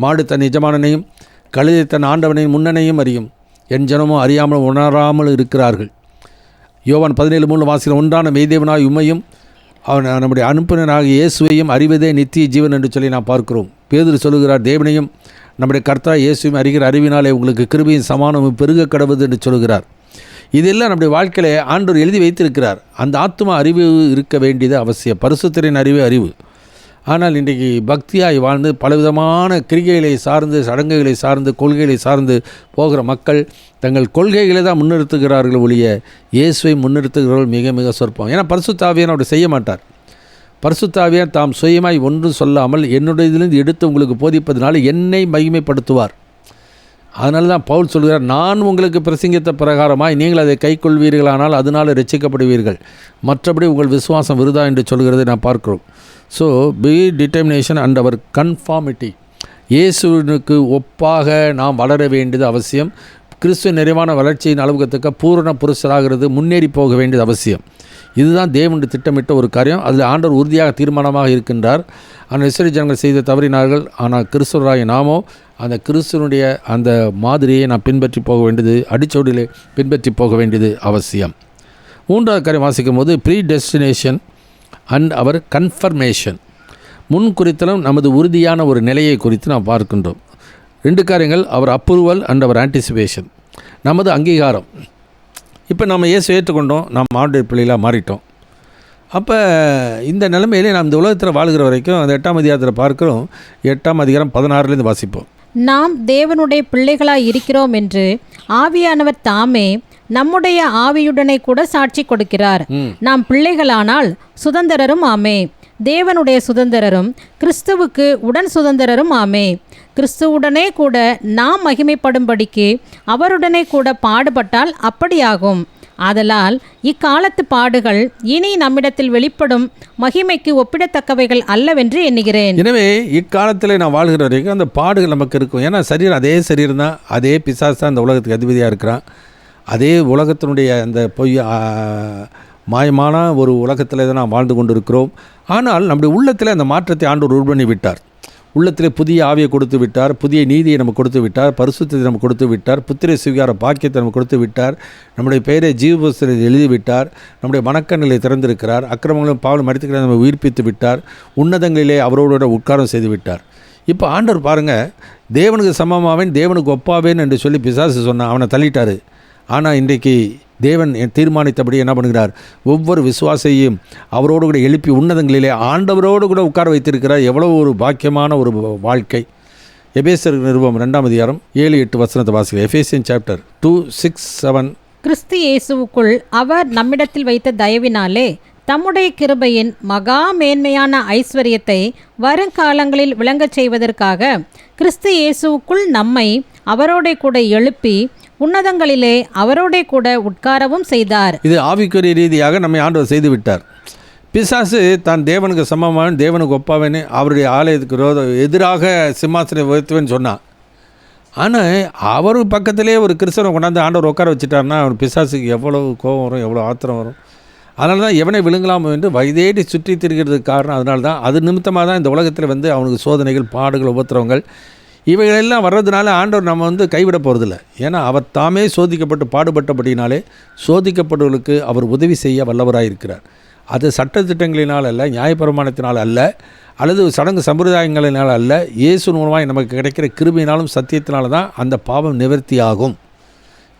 மாடு தன் எஜமானனையும் கழுதை தன் ஆண்டவனையும் முன்னனையும் அறியும். என் ஜனமோ அறியாமல் உணராமல் இருக்கிறார்கள். யோவான் 17:3 வாசிக்கிற ஒன்றான மெய்தேவனாய் உம்மையும் அவன் நம்முடைய அனுப்பினராக இயேசுவையும் அறிவதே நித்திய ஜீவன் என்று சொல்லி நாம் பார்க்கிறோம். பேதுரு சொல்லுகிறார், தேவனையும் நம்முடைய கர்த்தா இயேசுவையும் அறிகிற அறிவினாலே உங்களுக்கு கிருபையின் சமானமும் பெருக கடவுது என்று சொல்கிறார். இதெல்லாம் நம்முடைய வாழ்க்கையில ஆண்டவர் எழுதி வைத்திருக்கிறார். அந்த ஆத்மா அறிவு இருக்க வேண்டியது அவசியம். பரிசுத்தரின் அறிவு. ஆனால் இன்றைக்கு பக்தியாய் வாழ்ந்து பலவிதமான கிரிகைகளை சார்ந்து, சடங்குகளை சார்ந்து, கொள்கைகளை சார்ந்து போகிற மக்கள் தங்கள் கொள்கைகளை தான் முன்னிறுத்துகிறார்கள் ஒழிய இயேசுவை முன்னிறுத்துகிறவர்கள் மிக மிக சொற்பம். ஏன்னா பரிசுத்த ஆவியானவர் அப்படி செய்ய மாட்டார். பரிசுத்த ஆவியார் தாம் சுயமாய் ஒன்றும் சொல்லாமல் என்னுடைய இதிலிருந்து எடுத்து உங்களுக்கு போதிப்பதனால என்னை மகிமைப்படுத்துவார். அதனால தான் பவுல் சொல்கிறார், நான் உங்களுக்கு பிரசங்கித்த பிரகாரமாய் நீங்கள் அதை கை கொள்வீர்களானால் அதனால் ரட்சிக்கப்படுவீர்கள், மற்றபடி உங்கள் விசுவாசம் விருதா என்று சொல்கிறதை நான் பார்க்கிறோம். So predetermination and our conformity. இயேசுனுக்கு ஒப்பாக நாம் வளர வேண்டியது அவசியம். கிறிஸ்துவ நிறைவான வளர்ச்சியின் அளவுக்கு பூரண புருஷராகிறது முன்னேறி போக வேண்டியது அவசியம். இதுதான் தேவனுடைய திட்டமிட்ட ஒரு காரியம். அதில் ஆண்டவர் உறுதியாக தீர்மானமாக இருக்கின்றார். ஆனால் இஸ்ரவேல் ஜனங்கள் செய்து தவறினார்கள். ஆனால் கிறிஸ்துவராகிய நாமோ அந்த கிறிஸ்துவனுடைய அந்த மாதிரியை நாம் பின்பற்றி போக வேண்டியது, அடிச்சோடிலே பின்பற்றி போக வேண்டியது அவசியம். மூன்றாவது காரியம் வாசிக்கும் போது predestination and our confirmation. முன் குறித்தலும் நமது உறுதியான ஒரு நிலையை குறித்து நாம் பார்க்கின்றோம். 2 காரியங்கள், அவர் அப்ரூவல் அண்ட் அவர் ஆன்டிசிபேஷன். நமது அங்கீகாரம். இப்போ நம்ம இயேசு ஏற்றுக்கொண்டோம், நாம் ஆண்டவர் பிள்ளைகளாக மாறிட்டோம். அப்போ இந்த நிலைமையிலே நாம் இந்த உலகத்தில் வாழ்கிற வரைக்கும் அந்த 8ஆம் அதிகாரத்தில் பார்க்கிறோம். 8ஆம் அதிகாரம் 16 வாசிப்போம். நாம் தேவனுடைய பிள்ளைகளாய் இருக்கிறோம் என்று ஆவியானவர் தாமே நம்முடைய ஆவியுடனே கூட சாட்சி கொடுக்கிறார். நாம் பிள்ளைகளானால் சுதந்திரரும் ஆமே, தேவனுடைய சுதந்திரரும் கிறிஸ்துவுக்கு உடன் சுதந்திரரும் ஆமே. கிறிஸ்துவுடனே கூட நாம் மகிமைப்படும்படிக்கு அவருடனே கூட பாடுபட்டால் அப்படியாகும். ஆதலால் இக்காலத்து பாடுகள் இனி நம்மிடத்தில் வெளிப்படும் மகிமைக்கு ஒப்பிடத்தக்கவைகள் அல்லவென்று எண்ணுகிறேன். எனவே இக்காலத்தில் நான் வாழ்கிற வரைக்கும் அந்த பாடுகள் நமக்கு இருக்கும். ஏன்னா சரீரம் அதே சரீரம் தான், அதே பிசாசு தான் அந்த உலகத்துக்கு அதிபதியாக இருக்கிறான். அதே உலகத்தினுடைய அந்த மாயமான ஒரு உலகத்தில் தான் நாம் வாழ்ந்து கொண்டு இருக்கிறோம். ஆனால் நம்முடைய உள்ளத்தில் அந்த மாற்றத்தை ஆண்டவர் உருவண்ணி விட்டார். உள்ளத்திலே புதிய ஆவியை கொடுத்து விட்டார், புதிய நீதியை நமக்கு கொடுத்து விட்டார், பரிசுத்தத்தை நமக்கு கொடுத்து விட்டார், புத்திர சுவிகார பாக்கியத்தை நமக்கு கொடுத்து விட்டார், நம்முடைய பெயரை ஜீவ புஸ்தகத்தில் எழுதி விட்டார், நம்முடைய மனக்கண்களை திறந்திருக்கிறார், அக்கிரமங்களும் பாவலும் மடித்துக்களை நம்ம உயிர்ப்பித்து விட்டார், உன்னதங்களிலே அவரோட உட்காரம் செய்து விட்டார். இப்போ ஆண்டவர் பாருங்கள், தேவனுக்கு சமமாவேன் தேவனுக்கு ஒப்பாவேன் என்று சொல்லி பிசாசு சொன்னான், அவனை தள்ளிட்டார். ஆனால் இன்றைக்கு தேவன் தீர்மானித்தபடி என்ன பண்ணுகிறார், ஒவ்வொரு விசுவாசையும் அவரோடு கூட எழுப்பி உன்னதங்களிலே ஆண்டவரோடு கூட உட்கார வைத்திருக்கிறார். எவ்வளோ ஒரு பாக்கியமான ஒரு வாழ்க்கை. எபேசியர் நிருபம் 2ஆம் அதிகாரம் 7-8 வசனத்தை வாசிக்கிறேன். Ephesian chapter 2:6-7. கிறிஸ்து இயேசுவுக்குள் அவர் நம்மிடத்தில் வைத்த தயவினாலே தம்முடைய கிருபையின் மகா மேன்மையான ஐஸ்வர்யத்தை வருங்காலங்களில் விளங்கச் செய்வதற்காக கிறிஸ்து இயேசுவுக்குள் நம்மை அவரோட கூட எழுப்பி உன்னதங்களிலே அவரோட கூட உட்காரவும் செய்தார். இது ஆவிக்குரிய ரீதியாக நம்மை ஆண்டவர் செய்து விட்டார். பிசாசு தான் தேவனுக்கு சமமானவன் தேவனுக்கு ஒப்பாவேன்னு அவருடைய ஆலயத்துக்கு எதிராக சிம்மாசனை உயர்த்துவேன்னு சொன்னான். ஆனால் அவர் பக்கத்திலே ஒரு கிறிஸ்தவனை கொண்டாந்து ஆண்டவர் உட்கார வச்சுட்டாருன்னா அவர் பிசாசுக்கு எவ்வளோ கோபம் வரும், எவ்வளோ ஆத்திரம் வரும். அதனால தான் எவனை விழுங்கலாமோ என்று வயதேடி சுற்றி திரிகிறதுக்கு காரணம் அதனால தான். அது நிமித்தமாக தான் இந்த உலகத்தில் வந்து அவனுக்கு சோதனைகள், பாடுகள், உபத்திரவங்கள் இவைகளெல்லாம் வர்றதுனால ஆண்டவர் நம்ம கைவிட போகிறதில்ல. ஏன்னா அவர் தாமே சோதிக்கப்பட்டு பாடுபட்டபடினாலே சோதிக்கப்பட்டவர்களுக்கு அவர் உதவி செய்ய வல்லவராயிருக்கிறார். அது சட்டத்திட்டங்களினால் அல்ல, நியாயப்பிரமாணத்தினால் அல்ல, அல்லது சடங்கு சம்பிரதாயங்களினால் அல்ல, இயேசு மூலமாக நமக்கு கிடைக்கிற கிருபையினாலும் சத்தியத்தினால தான் அந்த பாவம் நிவர்த்தி ஆகும்.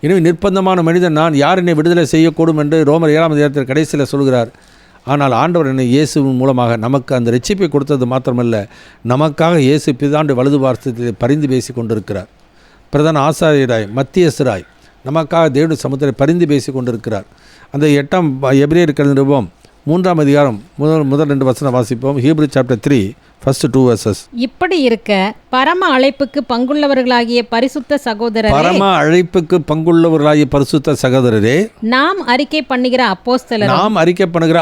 எனவே நிர்பந்தமான மனிதன் நான் யார் என்னை விடுதலை செய்யக்கூடும் என்று ரோமர் 7ஆம் அதிகாரத்தில் கடைசியில் சொல்கிறார். ஆனால் ஆண்டவர் என்னை இயேசுவின் மூலமாக நமக்கு அந்த ரட்சிப்பை கொடுத்தது மாத்திரமல்ல, நமக்காக இயேசு பிதாண்டு வலது பார்சத்தில் பரிந்து பேசி கொண்டிருக்கிறார். பிரதான ஆசாரியராய் மத்தியஸ்தராய் நமக்காக தேவனுடைய சமுத்திரை பரிந்து பேசி கொண்டிருக்கிறார். அந்த 8ஆம் எபிரேயர் நிருபம் 3ஆம் அதிகாரம் முதல் 2 வசனம் வாசிப்போம். Hebrew chapter 3 first 2 verses. இப்படி இருக்க பரம அழைப்புக்கு பங்குள்ளவர்களாகிய பரிசுத்த சகோதரரே, பரம அழைப்புக்கு பங்குள்ளவர்களாகிய பரிசுத்த சகோதரரே, நாம் அறிக்கை பண்ணுகிற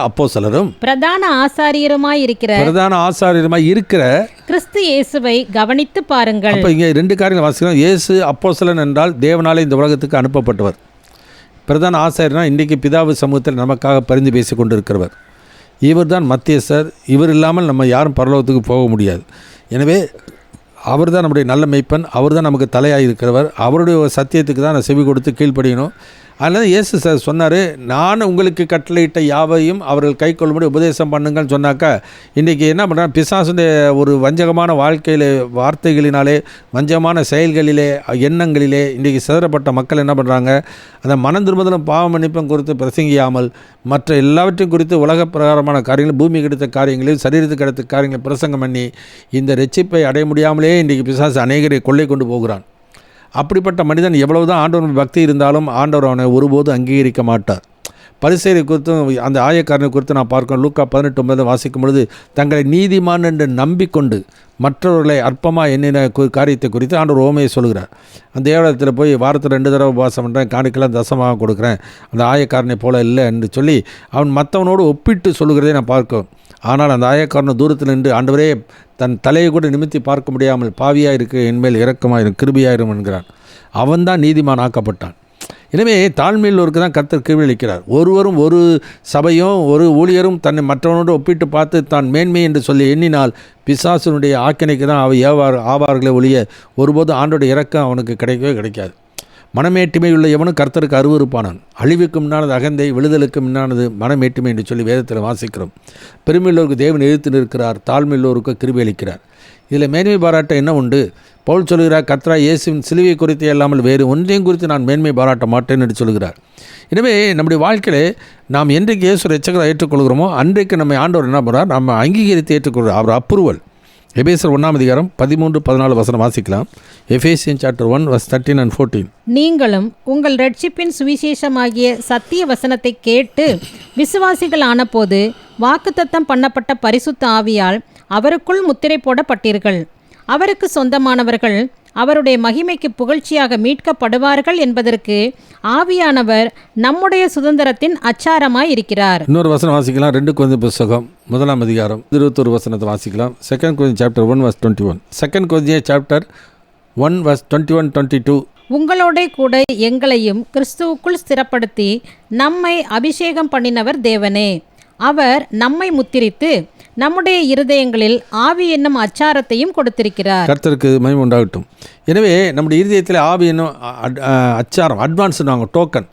அப்போஸ்தலரும் பிரதான ஆசாரியருமாய் இருக்கிற கிறிஸ்து இயேசுவை கவனித்து பாருங்கள். அப்போ இங்கே 2 காரியங்கள் வாசிக்கிறோம். இயேசு அப்போஸ்தலன் என்றால் தேவனாலே இந்த உலகத்துக்கு அனுப்பப்பட்டவர். பிரதான ஆசாரியர்னா இன்றைக்கு பிதாவு சமூகத்தில் நமக்காக பரிந்து பேசி கொண்டிருக்கிறவர். இவர் தான் மத்தியஸ்தர். இவர் இல்லாமல் நம்ம யாரும் பரலோகத்துக்கு போக முடியாது. எனவே அவர் தான் நம்முடைய நல்ல மெய்ப்பன், அவர் தான் நமக்கு தலையாக இருக்கிறவர். அவருடைய சத்தியத்துக்கு தான் நான் செவி கொடுத்து கீழ்ப்படியணும். அதனால் இயேசு சொன்னார், நான் உங்களுக்கு கட்டளையிட்ட யாவையும் அவர்கள் கை கொள்ளும்படி உபதேசம் பண்ணுங்கன்னு சொன்னாக்கா, இன்றைக்கி என்ன பண்ணுறாங்க, பிசாசுடைய ஒரு வஞ்சகமான வாழ்க்கையில் வார்த்தைகளினாலே, வஞ்சகமான செயல்களிலே, எண்ணங்களிலே இன்றைக்கி சிதறப்பட்ட மக்கள் என்ன பண்ணுறாங்க, அந்த மனம் திரும்புதலும் பாவ மன்னிப்பும் குறித்து பிரசங்கியாமல் மற்ற எல்லாவற்றையும் குறித்து உலக பிரகாரமான காரியங்கள், பூமி கிடைத்த காரியங்களையும் சரீரத்துக்கு கிடைத்த காரியங்களை பிரசங்கம் பண்ணி இந்த ரட்சிப்பை அடைய முடியாமலே இன்றைக்கி பிசாசு அநேகரை கொள்ளை கொண்டு போகிறான். அப்படிப்பட்ட மனிதன் எவ்வளவு தான் ஆண்டவர் பக்தி இருந்தாலும் ஆண்டவர் அவனை ஒருபோதும் அங்கீகரிக்க மாட்டார். பரிசேயரை குறித்தும் அந்த ஆயக்காரனை குறித்து நான் பார்க்கணும். லூக்கா 18:9 வாசிக்கும் பொழுது தங்களை நீதிமான் என்று நம்பிக்கொண்டு மற்றவர்களை அற்பமாக எண்ணின காரியத்தை குறித்து ஆண்டவர் ஓமையை சொல்கிறார். அந்த தேவாலயத்தில் போய் வாரத்தில் 2 தடவை உபவாசம் பண்ணுறேன், காணிக்கெல்லாம் தசமாக கொடுக்குறேன், அந்த ஆயக்காரனை போல இல்லை என்று சொல்லி அவன் மற்றவனோடு ஒப்பிட்டு சொல்லுகிறதே நான் பார்க்கும். ஆனால் அந்த ஆயக்காரனை தூரத்தில் நின்று ஆண்டவரே தன் தலையை கூட நிமித்தி பார்க்க முடியாமல் பாவியாக இருக்க என்மேல் இரக்கமாயிரும் கிருபையாயிரும் என்கிறான். அவன்தான் நீதிமான் ஆக்கப்பட்டான். எனவே தாழ்மையுள்ளவருக்கு தான் கர்த்தர் கிருபை அளிக்கிறார். ஒருவரும் ஒரு சபையும் ஒரு ஊழியரும் தன்னை மற்றவனோடு ஒப்பிட்டு பார்த்து தான் மேன்மை என்று சொல்லி எண்ணினால் பிசாசனுடைய ஆக்கினைக்கு தான் ஆவார்களே ஒழிய ஒருபோது ஆண்டோடைய இரக்கம் அவனுக்கு கிடைக்கவே கிடைக்காது. மனமேட்டுமை உள்ள எவனும் கர்த்தருக்கு அருவருப்பானான். அழிவுக்கு முன்னானது அகந்தை, விழுதலுக்கு முன்னானது மனமேட்டுமை என்று சொல்லி வேதத்தில் வாசிக்கிறோம். பெருமையுள்ளவருக்கு தேவன் எதிர்த்து நிற்கிறார், தாழ்மையுள்ளவருக்கு கிருபை அளிக்கிறார். இதில் மேன்மை பாராட்ட என்ன உண்டு? பவுல் சொல்கிறார், கர்த்தராகிய இயேசுவின் சிலுவை குறித்து இல்லாமல் வேறு ஒன்றையும் குறித்து நான் மேன்மை பாராட்ட மாட்டேன் என்று சொல்கிறார். எனவே நம்முடைய வாழ்க்கையிலே நாம் என்றைக்கு இயேசு இரட்சகரை ஏற்றுக்கொள்கிறோமோ அன்றைக்கு நம்மை ஆண்டவர் என்ன பண்ணுறார், நம்ம அங்கீகரித்து ஏற்றுக்கொள்கிறார். அவர் அப்ரூவல். எபேசியர் 1ஆம் அதிகாரம் 13-14 வசனம் வாசிக்கலாம். Ephesian chapter 1 verse 13 and 14. நீங்களும் உங்கள் ரட்சிப்பின் சுவிசேஷமாகிய சத்திய வசனத்தை கேட்டு விசுவாசிகள் ஆனபோது வாக்குத்தத்தம் பண்ணப்பட்ட பரிசுத்த ஆவியால் அவருக்குள் முத்திரை போடப்பட்டீர்கள். அவருக்கு சொந்தமானவர்கள் அவருடைய மகிமைக்கு புகழ்ச்சியாக மீட்கப்படுவார்கள் என்பதற்கு ஆவியானவர் நம்முடைய சுதந்திரத்தின் அச்சாரமாய் இருக்கிறார். இன்னொரு வசனம் வாசிக்கலாம். 2 கொரிந்தியர் புத்தகம் 1ஆம் அதிகாரம் 21 வசனத்தை வாசிக்கலாம். 2 கொரிந்தியர் சாப்டர் 1 verse 21. 2 கொரிந்தியர் சாப்டர் 1 verse 21-22. உங்களோட கூட எங்களையும் கிறிஸ்துவுக்குள் ஸ்திரப்படுத்தி நம்மை அபிஷேகம் பண்ணினவர் தேவனே. அவர் நம்மை முத்திரித்து நம்முடைய இருதயங்களில் ஆவி என்னும் அச்சாரத்தையும் கொடுத்திருக்கிறார். கர்த்தருக்கு மகிமை உண்டாகட்டும். எனவே நம்முடைய இருதயத்தில் ஆவி என்னும் அச்சாரம், அட்வான்ஸ் நாங்கள் டோக்கன்,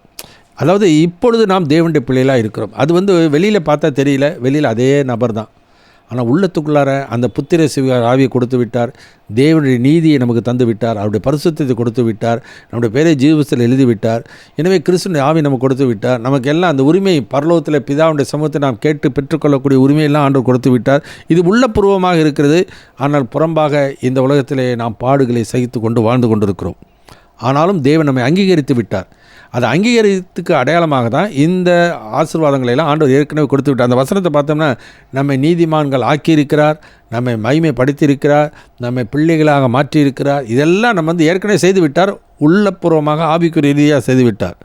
அதாவது இப்பொழுது நாம் தேவனுடைய பிள்ளைகளாக இருக்கிறோம். அது வெளியில் பார்த்தா தெரியல, வெளியில் அதே நபர் தான். ஆனால் உள்ளத்துக்குள்ளார அந்த புத்திர சிவ ஆவியை கொடுத்து விட்டார். தேவனுடைய நீதியை நமக்கு தந்து விட்டார். அவருடைய பரிசுத்தத்தை கொடுத்து விட்டார். நம்முடைய பேரை ஜீவத்தில் எழுதி விட்டார். எனவே கிறிஸ்துவின் ஆவி நமக்கு கொடுத்து விட்டார். நமக்கு எல்லாம் அந்த உரிமை பரலோகத்தில் பிதாவுடைய சமூகத்தை நாம் கேட்டு பெற்றுக்கொள்ளக்கூடிய உரிமையெல்லாம் ஆண்டவர் கொடுத்து விட்டார். இது உள்ளபூர்வமாக இருக்கிறது. ஆனால் புறம்பாக இந்த உலகத்திலே நாம் பாடுகளை சகித்து கொண்டு வாழ்ந்து கொண்டிருக்கிறோம். ஆனாலும் தேவன் நம்மை அங்கீகரித்து விட்டார். அதை அங்கீகரித்துக்கு அடையாளமாக தான் இந்த ஆசீர்வாதங்களெல்லாம் ஆண்டவர் ஏற்கனவே கொடுத்து விட்டார். அந்த வசனத்தை பார்த்தோம்னா, நம்மை நீதிமான்கள் ஆக்கியிருக்கிறார், நம்மை மகிமைப்படுத்தியிருக்கிறார், நம்மை பிள்ளைகளாக மாற்றியிருக்கிறார். இதெல்லாம் நம்ம ஏற்கனவே செய்து விட்டார். உள்ளபூர்வமாக ஆவிக்குரிய ரீதியாக செய்து விட்டார்.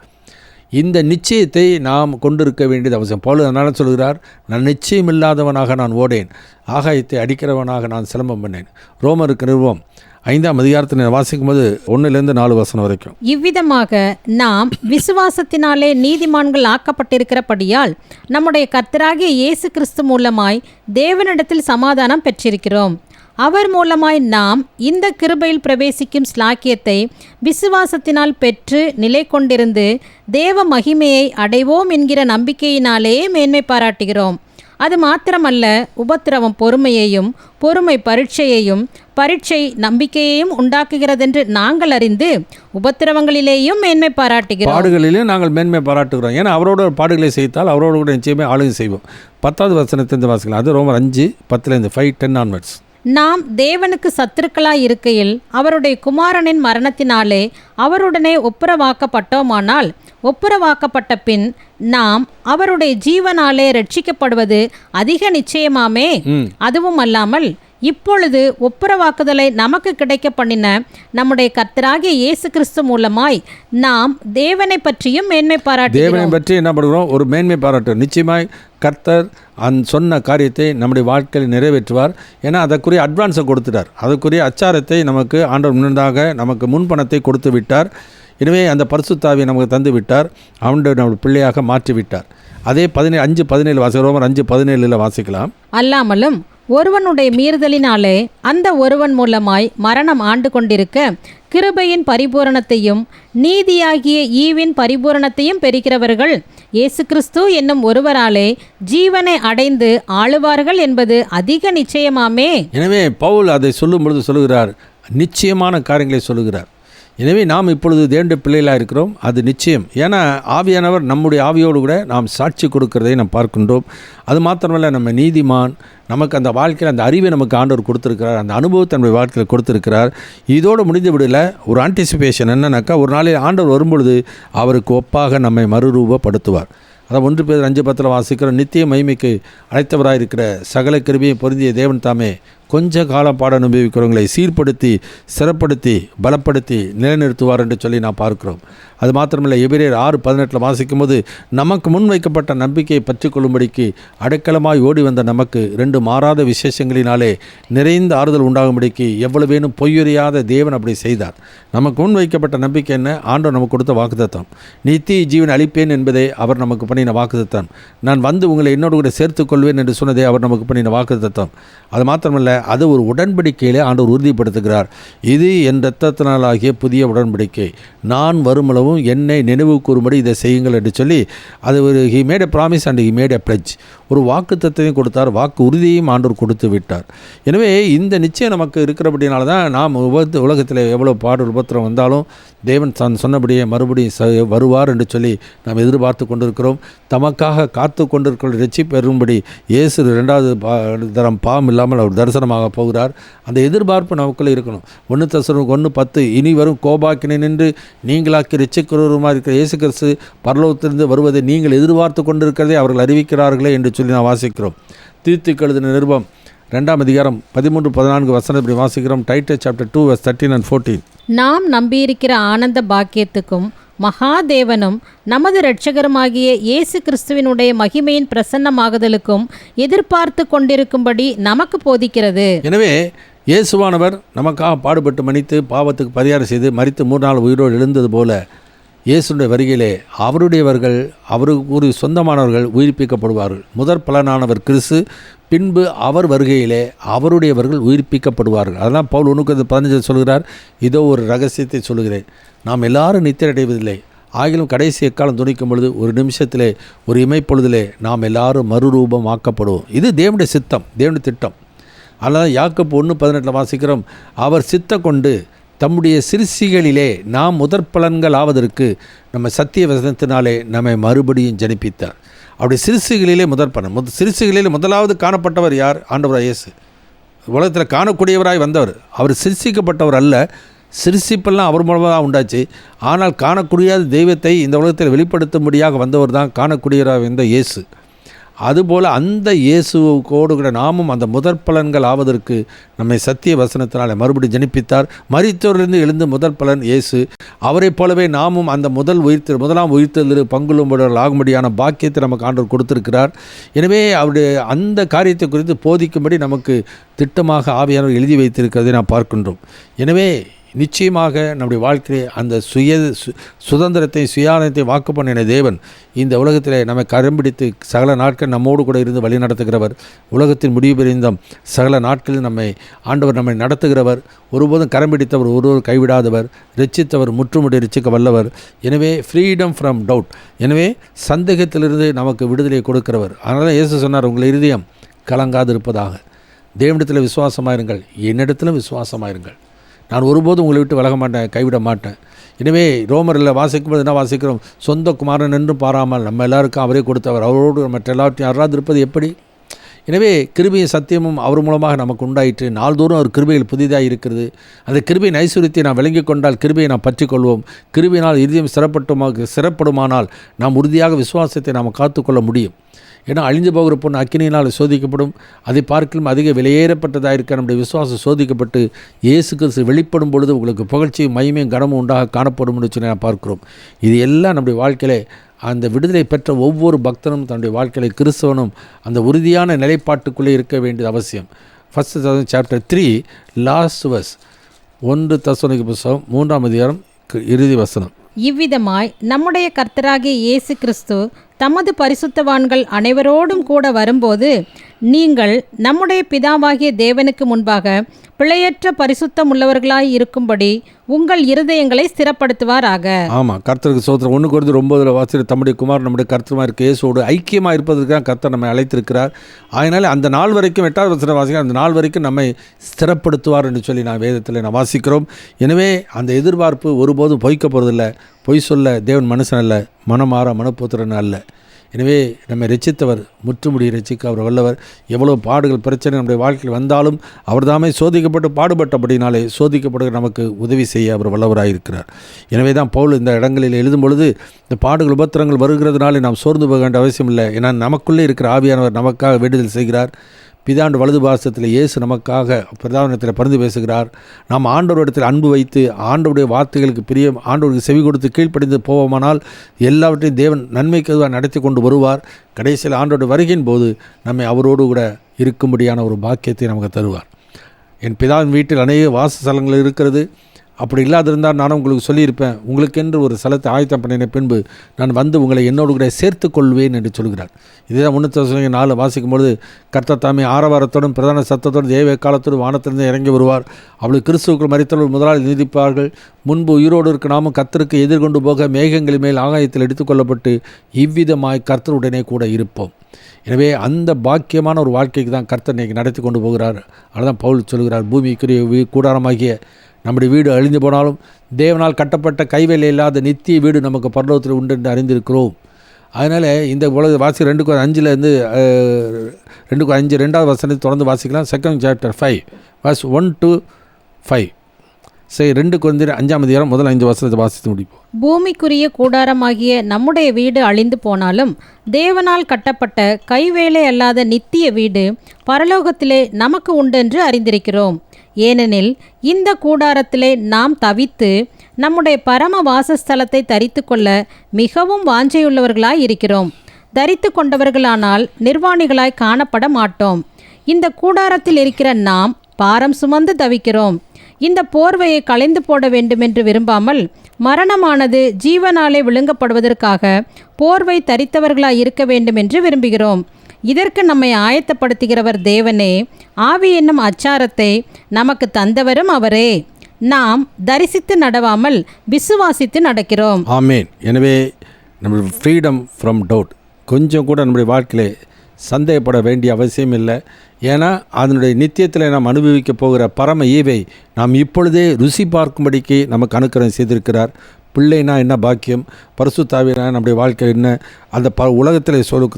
இந்த நிச்சயத்தை நாம் கொண்டிருக்க வேண்டியது அவசியம். பவுல் அதனால் சொல்கிறார், நான் நிச்சயமில்லாதவனாக நான் ஓடேன், ஆகாயத்தை அடிக்கிறவனாக நான் சிலம்பம் பண்ணேன். ரோமருக்கு நிறுவம் 5ஆம் அதிகாரத்தில் வாசிக்கும் போது 1-4 வசனம் வரைக்கும். இவ்விதமாக நாம் விசுவாசத்தினாலே நீதிமான்கள் ஆக்கப்பட்டிருக்கிறபடியால் நம்முடைய கர்த்தராகிய இயேசு கிறிஸ்து மூலமாய் தேவனிடத்தில் சமாதானம் பெற்றிருக்கிறோம். அவர் மூலமாய் நாம் இந்த கிருபையில் பிரவேசிக்கும் ஸ்லாக்கியத்தை விசுவாசத்தினால் பெற்று நிலை கொண்டிருந்து தேவ மகிமையை அடைவோம் என்கிற நம்பிக்கையினாலே மேன்மை பாராட்டுகிறோம். அது மாத்திரமல்ல, உபத்திரவம் பொறுமையையும், பொறுமை பரீட்சையையும், பரீட்சை நம்பிக்கையையும் உண்டாக்குகிறதென்று நாங்கள் அறிந்து உபத்திரவங்களிலேயும் மேன்மை பாராட்டுகிறோம். பாடுகளிலேயும் நாங்கள் மேன்மை பாராட்டுகிறோம். ஏன்னா அவரோட பாடுகளை செய்தால் அவரோட கூட நிச்சயமே ஆளுகை செய்வோம். 10வது வசனத்திலிருந்து வாசிக்கலாம். அது ரோமர் 5:10 5:10 ஆன்வர்ட்ஸ். நாம் தேவனுக்கு சத்துருக்களாய் இருக்கையில் அவருடைய குமாரனின் மரணத்தினாலே அவருடனே ஒப்புரவாக்கப்பட்டோமானால், ஒப்புரவாக்கப்பட்ட பின் நாம் அவருடைய ஜீவனாலே ரட்சிக்கப்படுவது அதிக நிச்சயமாமே. அதுவும் அல்லாமல் இப்பொழுது ஒப்புரவாக்குதலை நமக்கு கிடைக்க பண்ணின நம்முடைய கர்த்தராகிய இயேசு கிறிஸ்து மூலமாய் நாம் தேவனை பற்றியும் மேன்மை பாராட்டுகிறோம். தேவனை பற்றி என்ன பண்ணுறோம்? ஒரு மேன்மை பாராட்டு. நிச்சயமாய் கர்த்தர் சொன்ன காரியத்தை நம்முடைய வாழ்க்கையில் நிறைவேற்றுவார். ஏன்னா அதற்குரிய அட்வான்ஸை கொடுத்துட்டார். அதற்குரிய அச்சாரத்தை நமக்கு ஆண்டவர் முன்னதாக நமக்கு முன்பணத்தை கொடுத்து விட்டார். எனவே அந்த பரிசுத்தாவியை நமக்கு தந்து விட்டார். அவனுடைய நம்ம பிள்ளையாக மாற்றி விட்டார். அதே 5:17 வாசிக்கிறோம். ரோமர் 5:17 வாசிக்கலாம். அல்லாமலும் ஒருவனுடைய மீறுதலினாலே அந்த ஒருவன் மூலமாய் மரணம் ஆண்டு கொண்டிருக்க, கிருபையின் பரிபூரணத்தையும் நீதியாகிய ஈவின் பரிபூரணத்தையும் பெறுகிறவர்கள் இயேசு கிறிஸ்து என்னும் ஒருவராலே ஜீவனை அடைந்து ஆளுவார்கள் என்பது அதிக நிச்சயமாமே. எனவே பவுல் அதை சொல்லும் பொழுது சொல்லுகிறார், நிச்சயமான காரியங்களை சொல்லுகிறார். எனவே நாம் இப்பொழுது தேவனுடைய பிள்ளைகளாக இருக்கிறோம். அது நிச்சயம். ஏன்னா ஆவியானவர் நம்முடைய ஆவியோடு கூட நாம் சாட்சி கொடுக்கிறதை நாம் பார்க்கின்றோம். அது மாத்திரமல்ல, நம்ம நீதிமான், நமக்கு அந்த வாழ்க்கையில் அந்த அறிவை நமக்கு ஆண்டவர் கொடுத்துருக்கிறார். அந்த அனுபவத்தை நம்முடைய வாழ்க்கையில் கொடுத்துருக்கிறார். இதோடு முடிந்து விடல. ஒரு ஆன்டிசிபேஷன் என்னன்னாக்கா, ஒரு நாளில் ஆண்டவர் வரும்பொழுது அவருக்கு ஒப்பாக நம்மை மறுரூபப்படுத்துவார். அதான் 1 Peter 5:10 வாசிக்கிறோம். நித்திய மகிமைக்கு அழைத்தவராயிருக்கிற சகல கிருபையை பொருந்திய தேவன் தாமே கொஞ்ச காலம் பாட அனுபவிக்கிறவங்களை சீர்படுத்தி, சிறப்படுத்தி, பலப்படுத்தி நிலைநிறுத்துவார் என்று சொல்லி நான் பார்க்கிறோம். அது மாத்திரமல்ல, எபிரேயர் 6:18 வாசிக்கும் போது, நமக்கு முன்வைக்கப்பட்ட நம்பிக்கையை பற்றி கொள்ளும்படிக்கு அடைக்கலமாய் ஓடி வந்த நமக்கு 2 மாறாத விசேஷங்களினாலே நிறைந்த ஆறுதல் உண்டாகும்படிக்கு எவ்வளவேனும் பொய்யுறையாத தேவன் அப்படி செய்தார். நமக்கு முன்வைக்கப்பட்ட நம்பிக்கை என்ன? ஆண்டவர் நமக்கு கொடுத்த வாக்குத்தத்தம். நித்திய ஜீவன் அளிப்பேன் என்பதே அவர் நமக்கு பண்ணின வாக்குத்தத்தம். நான் வந்து உங்களை என்னோடு கூட சேர்த்துக் கொள்வேன் என்று சொன்னதே அவர் நமக்கு பண்ணின வாக்குத்தத்தம். அது மாத்திரமல்ல, அது ஒரு உடன்படிக்கையிலே ஆண்டவர் உறுதிப்படுத்துகிறார். இது என் இரத்தத்தினாலாகிய புதிய உடன்படிக்கை, நான் வருமளவும் என்னை நினைவு கூறும்படி இதை செய்யுங்கள் என்று சொல்லி அது ஒரு he made a promise and he made a fledged. ஒரு வாக்குத்தத்தையும் கொடுத்தார், வாக்கு உறுதியையும் ஆண்டவர் கொடுத்து விட்டார். எனவே இந்த நிச்சயம் நமக்கு இருக்கிறபடினால தான் நாம் உலகத்தில் எவ்வளோ பாடு உபத்திரம் வந்தாலும் தேவன் தான் சொன்னபடியே மறுபடியும் வருவார் என்று சொல்லி நாம் எதிர்பார்த்து கொண்டிருக்கிறோம். தமக்காக காத்து கொண்டிருக்கிற ரட்சிப்பு பெறும்படி இயேசு 2வது தரம் பாவம் இல்லாமல் அவர் தரிசனமாக போகிறார். அந்த எதிர்பார்ப்பு நமக்குள்ளே இருக்கணும். 1 தெசலோனிக்கேயர் 1:10 இனி வரும் கோபாக்கினை நின்று நீங்களாக்கி ரட்சிக்கிறவருமாக இருக்கிற இயேசு கிறிஸ்து பரலோகத்திலிருந்து வருவதை நீங்கள் எதிர்பார்த்து கொண்டிருக்கிறதை அவர்கள் அறிவிக்கிறார்களே என்று சொல்லி நான் வாசிக்கிறோம். தீத்துக்கு எழுதின நிருபம் 2ஆம் அதிகாரம் 13-14 வசனப்படி வாசிக்கிறோம். Titus chapter 2 verse 13 and 14. நாம் நம்பியிருக்கிற ஆனந்த பாக்கியத்துக்கும் மகாதேவனும் நமது இரட்சகருமாகிய இயேசு கிறிஸ்துவினுடைய மகிமையின் பிரசன்னமாகுதலுக்கும் எதிர்பார்த்து கொண்டிருக்கும்படி நமக்கு போதிக்கிறது. எனவே இயேசுவானவர் நமக்காக பாடுபட்டு மன்னித்து பாவத்துக்கு பரிகாரம் செய்து மரித்து 3 நாள் உயிரோடு எழுந்தது போல இயேசுடைய வருகையிலே அவருடையவர்கள் அவருக்கு சொந்தமானவர்கள் உயிர்ப்பிக்கப்படுவார்கள். முதற் பலனானவர் கிறிஸ்து, பின்பு அவர் வருகையிலே அவருடையவர்கள் உயிர்ப்பிக்கப்படுவார்கள். அதெல்லாம் பவுல் 1:15 சொல்கிறார், இதோ ஒரு ரகசியத்தை சொல்கிறேன், நாம் எல்லாரும் நித்திரடைவதில்லை, ஆகிலும் கடைசி எக்காலம் துணிக்கும் பொழுது ஒரு நிமிஷத்திலே ஒரு இமைப்பொழுதிலே நாம் எல்லாரும் மறுரூபம் ஆக்கப்படுவோம். இது தேவனுடைய சித்தம், தேவனுடைய திட்டம். அதனால் யாக்கோபு 1:18 வாசிக்கிறோம், அவர் சித்த கொண்டு தம்முடைய சிறுசிகளிலே நாம் முதற்பலன்கள் ஆவதற்கு நம்ம சத்திய வசனத்தினாலே நம்மை மறுபடியும் ஜனிப்பித்தார். அவருடைய சிறுசுகளிலே முதற்பலன், சிறுசுகளிலே முதலாவது காணப்பட்டவர் யார்? ஆண்டவராய் இயேசு. உலகத்தில் காணக்கூடியவராய் வந்தவர். அவர் சிருஷ்டிக்கப்பட்டவர் அல்ல, சிருஷ்டிப்பெல்லாம் அவர் மூலமாக உண்டாச்சு. ஆனால் காணக்கூடிய தெய்வத்தை இந்த உலகத்தில் வெளிப்படுத்தும்படியாக வந்தவர் தான் காணக்கூடியவராக வந்த இயேசு. அதுபோல் அந்த இயேசுவோடு கூட நாமும் அந்த முதற்பலன்கள் ஆவதற்கு நம்மை சத்திய வசனத்தினால் மறுபடியும் ஜனிப்பித்தார். மரித்தோரிலிருந்து எழுந்த முதற்பலன் இயேசு. அவரைப் போலவே நாமும் அந்த முதலாம் உயிர்த்தெழுதலில் பங்குள்ளும்பவர்கள் ஆகும்படியான பாக்கியத்தை நமக்கு ஆண்டவர் கொடுத்திருக்கிறார். எனவே அவருடைய அந்த காரியத்தை குறித்து போதிக்கும்படி நமக்கு திட்டமாக ஆவியானவர் எழுதி வைத்திருக்கிறதை நாம் பார்க்கின்றோம். எனவே நிச்சயமாக நம்முடைய வாழ்க்கையை அந்த சுதந்திரத்தை சுயாதீனத்தை வாக்கு பண்ணின தேவன் இந்த உலகத்தில் நம்மை கரம்பிடித்து சகல நாட்கள் நம்மோடு கூட இருந்து வழி நடத்துகிறவர். உலகத்தின் முடிவு பெரிந்தும் சகல நாட்களில் ஆண்டவர் நம்மை நடத்துகிறவர். ஒருபோதும் கரம்பிடித்தவர், ஒருவர் கைவிடாதவர், ரட்சித்தவர், முற்றுமுடி ரட்சிக்க வல்லவர். எனவே ஃப்ரீடம் ஃப்ரம் டவுட், எனவே சந்தேகத்திலிருந்து நமக்கு விடுதலையை கொடுக்கிறவர். அதனால் இயேசு சொன்னார், உங்கள் இருதயம் கலங்காது இருப்பதாக, தேவனிடத்தில் விசுவாசமாயிருங்கள், என்னிடத்திலும் விசுவாசமாயிருங்கள், நான் ஒருபோதும் உங்களை விட்டு விலக மாட்டேன், கைவிட மாட்டேன். எனவே ரோமரில் வாசிக்கும்போது என்ன வாசிக்கிறோம்? சொந்த குமாரன் என்றும் பாராமல் நம்ம எல்லாருக்கும் அவரே கொடுத்தவர், அவரோடு நம்ம எல்லாத்தையும் அறாது இருப்பது எப்படி? எனவே கிருபையும் சத்தியமும் அவர் மூலமாக நமக்கு உண்டாயிற்று. நாள்தோறும் அவர் கிருபையில் புதிதாக இருக்கிறது. அந்த கிருபையின் ஐஸ்வரியத்தை நாம் விளங்கி கொண்டால் கிருபையை நாம் பற்றி கொள்வோம். கிருபையினால் இதயம் சிறப்படுமானால் நாம் உறுதியாக விசுவாசத்தை நாம் காத்துக்கொள்ள முடியும். ஏன்னா அழிஞ்சு போகிற பொண்ணு அக்கினியினால் சோதிக்கப்படும். அதை பார்க்கலும் அதிக விலையேறப்பட்டதாக இருக்க நம்முடைய விசுவாசம் சோதிக்கப்பட்டு இயேசு கிறிஸ்து வெளிப்படும் பொழுது உங்களுக்கு புகழ்ச்சியும் மகிமையும் கனமும் உண்டாக காணப்படும் என்று சொல்லி நான் பார்க்கிறோம். இது எல்லாம் நம்முடைய வாழ்க்கையிலே அந்த விடுதலை பெற்ற ஒவ்வொரு பக்தனும் தன்னுடைய வாழ்க்கையில கிறிஸ்தவனும் அந்த உறுதியான நிலைப்பாட்டுக்குள்ளே இருக்க வேண்டியது அவசியம். 1 Chapter 3 லாஸ்ட் வர்ஸ், 1 தெசலோனிக்கேயர் புத்தகம் 3ஆம் அதிகாரம் இறுதி வசனம். இவ்விதமாய் நம்முடைய கர்த்தராகிய இயேசு கிறிஸ்து தமது பரிசுத்தவான்கள் அனைவரோடும் கூட வரும்போது நீங்கள் நம்முடைய பிதாவாகிய தேவனுக்கு முன்பாக பிழையற்ற பரிசுத்தம் உள்ளவர்களாய் இருக்கும்படி உங்கள் இருதயங்களை ஸ்திரப்படுத்துவாராக. ஆமாம், கர்த்தருக்கு சோத்திரம். 1 Corinthians 9 வாசிக்கிற தம்முடைய குமார் நம்முடைய கர்த்தமாக இருக்க இயேசுவோடு ஐக்கியமாக இருப்பதற்கு தான் கர்த்தர் நம்மை அழைத்திருக்கிறார். அதனால் அந்த நாள் வரைக்கும் 8வது வசனம் வாசிக்கிறோம், அந்த நாள் வரைக்கும் நம்மை ஸ்திரப்படுத்துவார் என்று சொல்லி நான் வேதத்தில் நான் வாசிக்கிறோம். எனவே அந்த எதிர்பார்ப்பு ஒருபோதும் பொய்க்க போகிறதில்லை. பொய் சொல்ல தேவன் மனுஷன் அல்ல, மனமாற மனப்புத்திரன் அல்ல. எனவே நம்மை ரட்சித்தவர், முற்றுமுடி ரட்சிக்க அவர் வல்லவர். எவ்வளோ பாடுகள் பிரச்சனை நம்முடைய வாழ்க்கையில் வந்தாலும் அவர் தாமே சோதிக்கப்பட்டு பாடுபட்டபடினாலே சோதிக்கப்படுகிற நமக்கு உதவி செய்ய அவர் வல்லவராயிருக்கிறார். எனவே தான் பவுல் இந்த இடங்களில் எழுதும் பொழுது இந்த பாடுகள் உபத்திரங்கள் வருகிறதுனாலே நாம் சோர்ந்து போக வேண்டிய அவசியம் இல்லை. ஏன்னா நமக்குள்ளே இருக்கிற ஆவியானவர் நமக்காக வேண்டுதல் செய்கிறார். பிதாண்டு வலது பாசத்தில் இயேசு நமக்காக பிரதானத்தில் பரிந்து பேசுகிறார். நாம் ஆண்டவரிடத்தில் அன்பு வைத்து ஆண்டவருடைய வார்த்தைகளுக்கு பிரியம் ஆண்டவருக்கு செவி கொடுத்து கீழ்ப்படிந்து போவோமானால் எல்லாவற்றையும் தேவன் நன்மைக்கு நடத்தி கொண்டு வருவார். கடைசியில் ஆண்டவருடைய வருகையின் போது நம்மை அவரோடு கூட இருக்கும்படியான ஒரு பாக்கியத்தை நமக்கு தருவார். என் பிதாவின் வீட்டில் அநேக வாசஸ்தலங்கள் இருக்கிறது, அப்படி இல்லாதிருந்தால் நானும் உங்களுக்கு சொல்லியிருப்பேன். உங்களுக்கென்று ஒரு ஸ்தலத்தை ஆயத்தம் பண்ணின பின்பு நான் வந்து உங்களை என்னோடு கூட சேர்த்து கொள்வேன் என்று சொல்கிறார். இதுதான் 1 தெசலோனிக்கேயர் 4 வாசிக்கும்போது கர்த்தர் தாமே ஆரவாரத்தோடும் பிரதான சத்தத்தோடும் தேவ காலத்தோடும் வானத்திலிருந்து இறங்கி வருவார். அவளுக்கு கிறிஸ்துவுக்குள் மரித்தவர்கள் முதலாளி நீதிப்பார்கள். முன்பு உயிரோடு இருக்க நாமும் கர்த்தருக்கு எதிர்கொண்டு போக மேகங்களின் மேல் ஆகாயத்தில் எடுத்துக்கொள்ளப்பட்டு இவ்விதமாய் கர்த்தருடனே கூட இருப்போம். எனவே அந்த பாக்கியமான ஒரு வாழ்க்கைக்கு தான் கர்த்தர் இன்றைக்கி நடத்தி கொண்டு போகிறார். அதுதான் பவுல் சொல்கிறார், பூமிக்குரிய கூடாரமாகிய நம்முடைய வீடு அழிந்து போனாலும் தேவனால் கட்டப்பட்ட கைவேலை இல்லாத நித்திய வீடு நமக்கு பரலோகத்தில் உண்டு என்று அறிந்திருக்கிறோம். அதனால் இந்த உலக வாசி 2 Corinthians 5 2 Corinthians 2வது வசனத்தை தொடர்ந்து வாசிக்கலாம். 2 Chapter 5 verse 1 to 5. 2 Corinthians 5ஆம் அதிகாரம் முதல் 5 வசனத்தை வாசித்து முடிப்போம். பூமிக்குரிய கூடாரமாகிய நம்முடைய வீடு அழிந்து போனாலும் தேவனால் கட்டப்பட்ட கைவேலை அல்லாத நித்திய வீடு பரலோகத்திலே நமக்கு உண்டென்று அறிந்திருக்கிறோம். ஏனெனில் இந்த கூடாரத்திலே நாம் தவித்து நம்முடைய பரம வாசஸ்தலத்தை தரித்து கொள்ள மிகவும் வாஞ்சையுள்ளவர்களாய் இருக்கிறோம். தரித்து கொண்டவர்களானால் நிர்வாணிகளாய் காணப்பட மாட்டோம். இந்த கூடாரத்தில் இருக்கிற நாம் பாரம் சுமந்து தவிக்கிறோம். இந்த போர்வையை களைந்து போட வேண்டுமென்று விரும்பாமல் மரணமானது ஜீவனாலே விழுங்கப்படுவதற்காக போர்வை தரித்தவர்களாய் இருக்க வேண்டும் என்று விரும்புகிறோம். இதற்கு நம்மை ஆயத்தப்படுத்துகிறவர் தேவனே. ஆவி என்னும் அச்சாரத்தை நமக்கு தந்தவரும் அவரே. நாம் தரிசித்து நடவாமல் விசுவாசித்து நடக்கிறோம். ஆமேன். எனவே நம்மளுடைய ஃப்ரீடம் ஃப்ரம் டவுட் கொஞ்சம் கூட நம்முடைய வாழ்க்கையிலே சந்தேகப்பட வேண்டிய அவசியம் இல்லை. ஏன்னா அதனுடைய நித்தியத்தில் நாம் அனுபவிக்க போகிற பரம ஈவை நாம் இப்பொழுதே ருசி பார்க்கும்படிக்கு நமக்கு அனுக்கிரகம் செய்திருக்கிறார். பிள்ளைனா என்ன பாக்கியம், பரிசுத்தாவினா நம்முடைய வாழ்க்கை என்ன, அந்த உலகத்தில்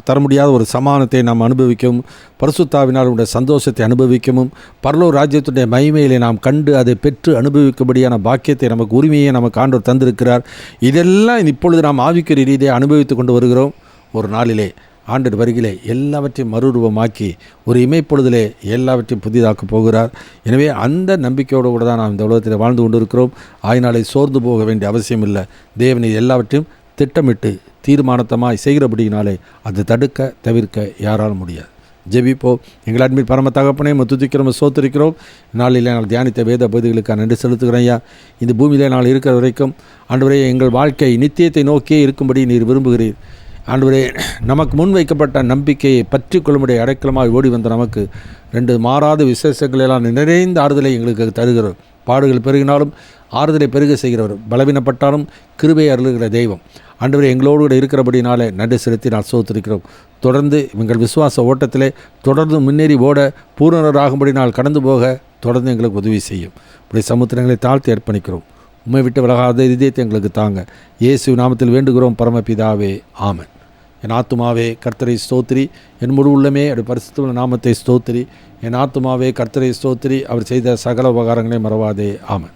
தர முடியாத ஒரு சமானத்தை நாம் அனுபவிக்கவும், பரிசுத்தாவினால் உடைய சந்தோஷத்தை அனுபவிக்கவும், பரலோக ராஜ்யத்துடைய மகிமையிலே நாம் கண்டு அதை பெற்று அனுபவிக்கும்படியான பாக்கியத்தை நமக்கு உரிமையை நமக்கு ஆண்டவர் தந்திருக்கிறார். இதெல்லாம் இப்பொழுது நாம் ஆவிக்குரிய ரீதியாக அனுபவித்து கொண்டு வருகிறோம். ஒரு நாளிலே ஆண்டவர் வருகிலே எல்லாவற்றையும் மறுரூபமாக்கி ஒரு இமைப்பொழுதிலே எல்லாவற்றையும் புதிதாக்க போகிறார். எனவே அந்த நம்பிக்கையோடு கூட தான் நாம் இந்த உலகத்தில் வாழ்ந்து கொண்டிருக்கிறோம். ஆயினாலே சோர்ந்து போக வேண்டிய அவசியம் இல்லை. தேவனை எல்லாவற்றையும் திட்டமிட்டு தீர்மானத்தமாய் செய்கிறபடியினாலே அது தடுக்க தவிர்க்க யாராலும் முடியாது. ஜெபிப்போம். எங்கள் அன்பில் பரம தகப்பனே துதிக்கிறோம், சோத்திருக்கிறோம். நாளில் நாங்கள் தியானித்த வேத பகுதிகளுக்காக நன்றி செலுத்துகிறேன் ஐயா. இந்த பூமியிலே நாங்கள் இருக்கிற வரைக்கும் ஆண்டவரே எங்கள் வாழ்க்கை நித்தியத்தை நோக்கியே இருக்கும்படி நீர் விரும்புகிறீர். ஆண்டவரே, நமக்கு முன்வைக்கப்பட்ட நம்பிக்கையை பற்றி கொள்ளும்படி அடைக்கலமாக ஓடி வந்த நமக்கு 2 மாறாத விசேஷங்களெல்லாம் நிறைந்த ஆறுதலை எங்களுக்கு தருகிறோம். பாடுகள் பெருகினாலும் ஆறுதலை பெருக செய்கிறவர், பலவீனப்பட்டாலும் கிருபை அருளுகிற தெய்வம். ஆண்டவரே, எங்களோடு கூட இருக்கிறபடினாலே நன்றி செலுத்தி நான் சோத்திருக்கிறோம். தொடர்ந்து எங்கள் விசுவாச ஓட்டத்திலே தொடர்ந்து முன்னேறி ஓட பூரணராகும்படி நாள் கடந்து போக தொடர்ந்து எங்களுக்கு உதவி செய்யும். இப்படி சமுத்திரங்களை தாழ்த்தி அர்ப்பணிக்கிறோம். உண்மை விட்டு விலகாத இதயத்தை எங்களுக்கு தாங்க. இயேசு நாமத்தில் வேண்டுகிறோம் பரமபிதாவே, ஆமென். என் ஆத்துமாவே கர்த்தரை ஸ்தோத்திரி, என் முழு உள்ளமே அப்படி பரிசுத்த நாமத்தை ஸ்தோத்திரி. என் ஆத்துமாவே கர்த்தரை ஸ்தோத்திரி, அவர் செய்த சகல உபகாரங்களை மறவாதே, ஆமென்.